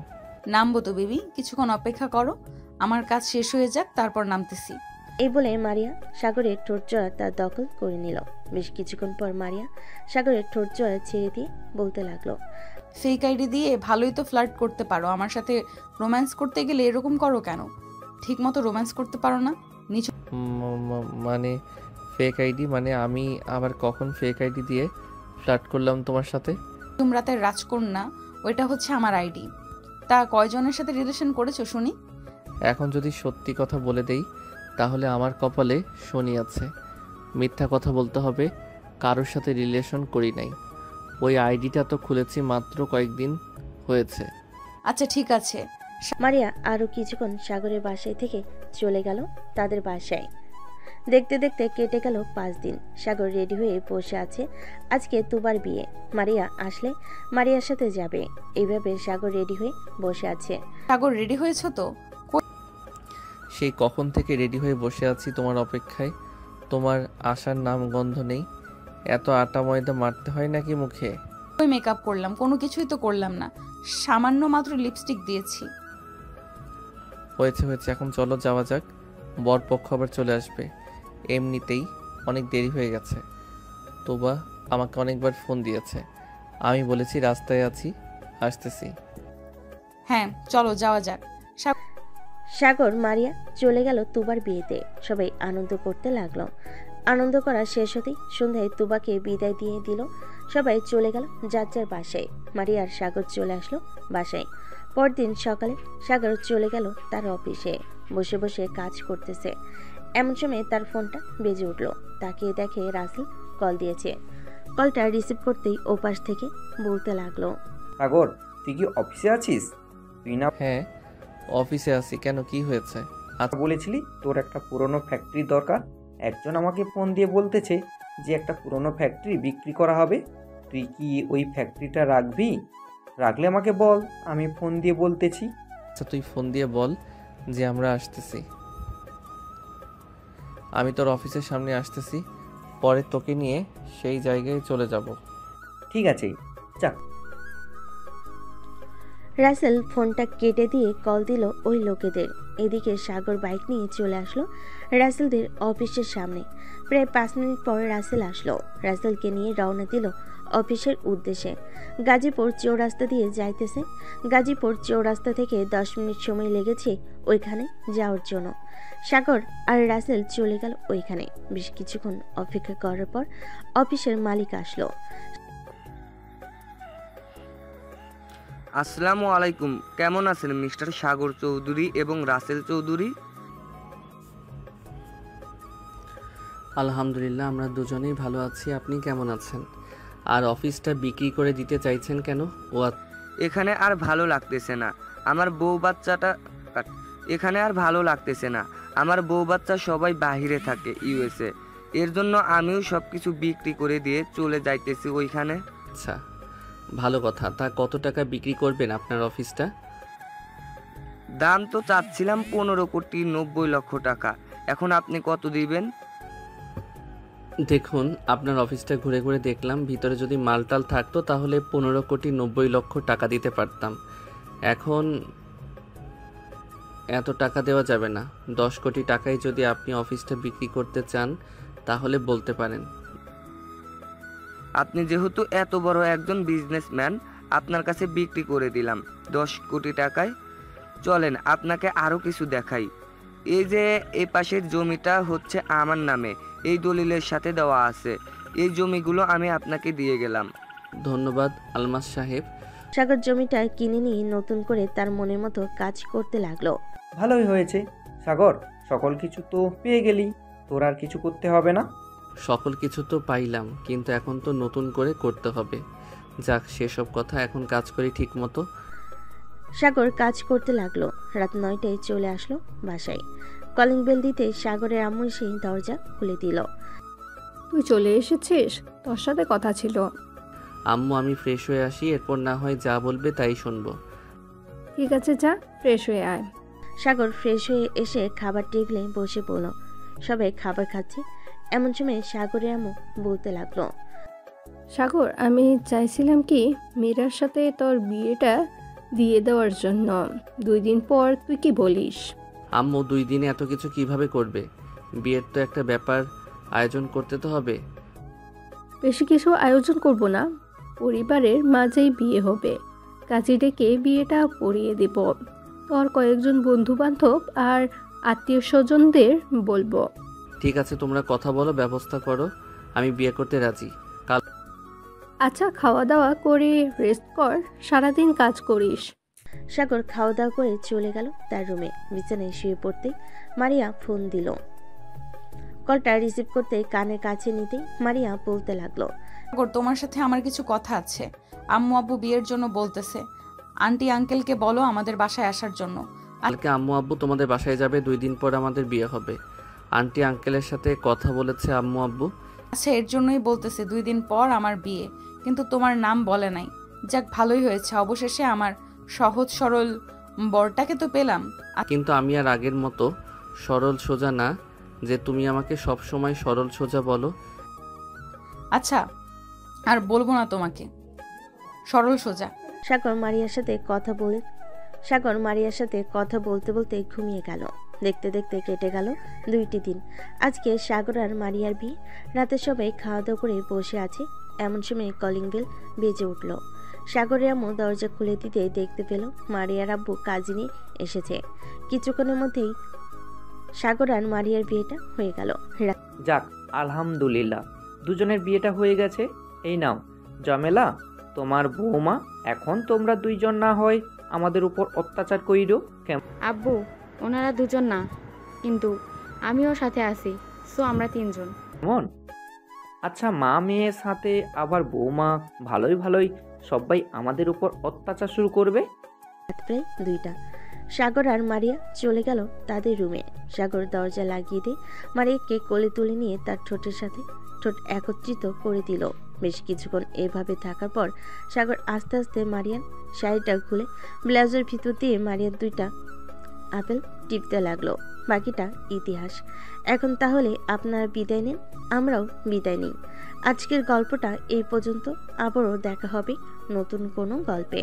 নামবো তো বেবি, কিছুক্ষণ অপেক্ষা করো, আমার কাজ শেষ হয়ে যাক, তারপর নামতেছি। এই বলে মারিয়া সাগরের ঠোঁট জোড়া তার দখল করে নিল। বেশ কিছুক্ষণ পর মারিয়া সাগরের ঠোঁট জোড়া ছেড়ে দিয়ে বলতে লাগলো, ফেক আইডি দিয়ে ভালোই তো ফ্লার্ট করতে পারো, আমার সাথে রোম্যান্স করতে গেলে এরকম করো কেন? ঠিক মতো রোম্যান্স করতে পারো না? মানে ফেক আইডি? মানে আমি আবার কখন ফেক আইডি দিয়ে ফ্লার্ট করলাম তোমার সাথে? রাতের রাজকন্যা, ওইটা হচ্ছে আমার আইডি। তা কয়জনের সাথে রিলেশন করেছো শুনি? এখন যদি সত্যি কথা বলে দেই তাহলে আমার কপালে শনি আছে। মিথ্যা কথা বলতে হবে, কারোর সাথে রিলেশন করি নাই। ওই আইডিটা তো খুলেছি মাত্র কয়েকদিন হয়েছে। আচ্ছা ঠিক আছে। মারিয়া আরো কিছুক্ষণ সাগরের বাসায় থেকে চলে গেল তাদের বাসায়। দেখতে দেখতে কেটে গেল 5 দিন। সাগর রেডি হয়ে বসে আছে। আজকে তুবার বিয়ে, মারিয়া আসলে মারিয়ার সাথে যাবে, এইভাবে সাগর রেডি হয়ে বসে আছে। সাগর রেডি হয়েছো তো? সেই কখন থেকে রেডি হয়ে বসে আছি তোমার অপেক্ষায়, তোমার আসার নাম গন্ধ নেই। এত আটা ময়দা মারতে হয় নাকি মুখে? ওই মেকআপ করলাম, কোনো কিছুই তো করলাম না, সামান্য মাত্র লিপস্টিক দিয়েছি। হয়েছে হয়েছে, এখন চলো যাওয়া যাক, বরপক্ষ আবার চলে আসবে। এমনিতেই অনেক দেরি হয়ে গেছে। তোবা আমাকে অনেকবার ফোন দিয়েছে, আমি বলেছি রাস্তায় আছি, আসতেছি। হ্যাঁ চলো যাওয়া যাক। সাগর মারিয়া চলে গেল তুবার বিয়েতে। সবাই আনন্দ করতে লাগলো। আনন্দ করা শেষ হতেই সন্ধ্যায় তুবাকে বিদায় দিয়ে দিল। সবাই চলে গেল যার যার বাসায়। মারিয়া আর সাগর চলে আসলো বাসায়। পরদিন সকালে সাগর চলে গেল তার অফিসে। বসে বসে কাজ করতেছে, এমন সময় তার ফোনটা বেজে উঠল। তাকিয়ে দেখে রাসেল কল দিয়েছে। কলটা রিসিভ করতেই ওপাশ থেকে বলতে লাগলো, সাগর, তুই কি অফিসে আছিস? তুই না? হ্যাঁ অফিসে আছি, কেন কি হয়েছে? আচ্ছা, বলেছিলি তোর একটা পুরনো ফ্যাক্টরি দরকার। একজন আমাকে ফোন দিয়ে বলতেছে যে একটা পুরনো ফ্যাক্টরি বিক্রি করা হবে। তুই কি ওই ফ্যাক্টরিটা রাখবি? রাখলে আমাকে বল, আমি ফোন দিয়ে বলতেছি। আচ্ছা তুই ফোন দিয়ে বল যে আমরা আসতেছি, আমি তোর অফিসের সামনে আসতেছি, পরে তোকে নিয়ে সেই জায়গায় চলে যাব। ঠিক আছে, যাক। রাসেল ফোনটা কেটে দিয়ে কল দিল ওই লোকেদের। এদিকে সাগর বাইক নিয়ে চলে আসলো রাসেলদের অফিসের সামনে। প্রায় 5 মিনিট পর রাসেল আসলো। রাসেলকে নিয়ে রওনা দিল অফিসের উদ্দেশ্যে। গাজীপুর চৌরাস্তা দিয়ে যাইতেছে। গাজীপুর চৌরাস্তা থেকে 10 মিনিট সময় লেগেছে ওইখানে যাওয়ার জন্য। সাগর আর রাসেল চলে গেল ওইখানে। বেশ কিছুক্ষণ অপেক্ষা করার পর অফিসের মালিক আসলো। আসসালামু আলাইকুম, কেমন আছেন মিস্টার সাগর চৌধুরী এবং রাসেল চৌধুরী? আলহামদুলিল্লাহ, আমরা দুজনেই ভালো আছি। আপনি কেমন আছেন? আর অফিসটা বিক্রি করে দিতে চাইছেন কেন? এখানে আর ভালো লাগতেছে না, আমার বউ বাচ্চাটা এখানে আর ভালো লাগতেছে না। আমার বউ বাচ্চা সবাই বাহিরে থাকে, ইউএসএ। এর জন্য আমিও সব কিছু বিক্রি করে দিয়ে চলে যাইতেছি ওইখানে। আচ্ছা, ভালো কথা। তা কত টাকা বিক্রি করবেন আপনার অফিসটা? দাম তো চাচ্ছিলাম 15,90,00,000 টাকা। এখন আপনি কত দিবেন? দেখুন, আপনার অফিসটা ঘুরে ঘুরে দেখলাম, ভিতরে যদি মালটাল থাকতো তাহলে 15,90,00,000 টাকা দিতে পারতাম। এখন এত টাকা দেওয়া যাবে না। 10 কোটি টাকায় যদি আপনি অফিসটা বিক্রি করতে চান তাহলে বলতে পারেন। আপনি যেহেতু এত বড় একজন বিজনেসম্যান, আপনার কাছে বিক্রি করে দিলাম 10 কোটি টাকায়। চলেন আপনাকে আরও কিছু দেখাই। এই যে এই পাশের জমিটা হচ্ছে আমার নামে, এই দলিলের সাথে দেওয়া আছে। এই জমিগুলো আমি আপনাকে দিয়ে গেলাম। ধন্যবাদ আলমাস সাহেব। সাগর জমিটা কিনে নিয়ে নতুন করে তার মনের মতো কাজ করতে লাগলো। ভালোই হয়েছে সাগর, সকল কিছু তো পেয়ে গেলি, তোর আর কিছু করতে হবে না। সকল কিছু তো পাইলাম, কিন্তু এখন তো নতুন করে করতে হবে। যাক, সেসব কথা, এখন কাজ করি ঠিক মতো। সাগর কাজ করতে লাগলো। রাত 9টায় চলে আসলো বাসায়। কলিং বেল দিতে সাগরের আম্মু এসে দরজা খুলে দিল। তুই চলে এসেছিস? তোর সাথে কথা ছিল। আম্মু, আমি ফ্রেশ হয়ে আসি, এরপর না হয় যা বলবে তাই শুনবো। ঠিক আছে, যা ফ্রেশ হয়ে আয়। সাগর ফ্রেশ হয়ে এসে খাবার টেবিলে বসে পড়ল। সবাই খাবার খাচ্ছে। এমন সময় সাগরের আম্মু বলতে লাগলো, সাগর, আমি চাইছিলাম কি মীরার সাথে তোর বিয়েটা দিয়ে দেওয়ার জন্য। 2 দিন পর তুই কি বলিস? আম্মু, 2 দিনে এত কিছু কিভাবে করবে? বিয়ের তো একটা ব্যাপার আয়োজন করতে তো হবে। বেশি কিছু আয়োজন করব না, পরিবারের মাঝেই বিয়ে হবে। কাজী ডেকে বিয়েটা পড়িয়ে দেব। তোর কয়েকজন বন্ধু বান্ধব আর আত্মীয় স্বজনদের বলবো। ঠিক আছে, তোমরা কথা বলো, ব্যবস্থা করো। আমি বিয়ে করতে রাজি। কাল আচ্ছা, খাওয়া দাওয়া করে রেস্ট কর, সারাদিন কাজ করিস। সাগর খাওয়া দাওয়া করে চলে গেল তার রুমে। বিছানায় শুয়ে পড়তে মারিয়া ফোন দিল। কলটা রিসিভ করতে কানের কাছে নিতে মারিয়া বলতে লাগলো, সাগর, তোমার সাথে আমার কিছু কথা আছে। আম্মু আব্বু বিয়ের জন্য বলতেছে। আন্টি আঙ্কেলকে বলো আমাদের বাসায় আসার জন্য। কালকে আম্মু আব্বু তোমাদের বাসায় যাবে। 2 দিন পর আমাদের বিয়ে হবে। আন্টি আঙ্কেলের সাথে কথা বলেছে আম্মু আব্বু। আচ্ছা, এর জন্যই বলতেছে 2 দিন পর আমার বিয়ে, কিন্তু তোমার নাম বলে নাই। যাক, ভালোই হয়েছে, অবশেষে আমার সহজ সরল বরটাকে তো পেলাম। কিন্তু আমি আর আগের মতো সরল সোজা না যে তুমি আমাকে সব সময় সরল সোজা বলো। আচ্ছা, আর বলবো না তোমাকে সরল সোজা। সাগর মারিয়ার সাথে কথা বলতে বলতে ঘুমিয়ে গেল। দেখতে দেখতে কেটে গেল 2টি দিন। আজকে সাগর আর মারিয়ার বিয়ে। রাতে সবাই খাওয়া দাওয়া করে বসে আছে। এমন সময় কলিং বেল বেজে উঠল। সাগরের আম্মু দরজা খুলে দিতে দেখতে পেল মারিয়ার আব্বু কাজী নিয়ে এসেছে। কিছুক্ষণের মধ্যেই সাগর আর মারিয়ার বিয়েটা হয়ে গেল। যাক, আলহামদুলিল্লাহ, দুজনের বিয়েটা হয়ে গেছে। এই নাও জামেলা, তোমার বৌমা। এখন তোমরা 2 জন না হয় আমাদের উপর অত্যাচার কইরো কেমন? আব্বু, ওনারা 2 জন না, কিন্তু আমিও সাথে আছি, সো আমরা 3 জন। কেমন? আচ্ছা, মা মেয়ের সাথে আবার বৌমা, ভালোই সবাই আমাদের উপর অত্যাচার শুরু করবে। প্রায় 2টা। সাগর আর মারিয়া চলে গেল তাদের রুমে। সাগর দরজা লাগিয়ে দিয়ে মারিয়াকে কোলে তুলে নিয়ে তার ঠোঁটের সাথে ঠোঁট একত্রিত করে দিল। বেশ কিছুক্ষণ এভাবে থাকার পর সাগর আস্তে আস্তে মারিয়ার শাড়িটা খুলে ব্লাউজের ভিতর দিয়ে মারিয়ার 2টা আপেল টিপতে লাগলো। বাকিটা ইতিহাস। এখন তাহলে আপনারা বিদায় নিন, আমরাও বিদায় নিই। আজকের গল্পটা এই পর্যন্ত। আবারও দেখা হবে নতুন কোনো গল্পে।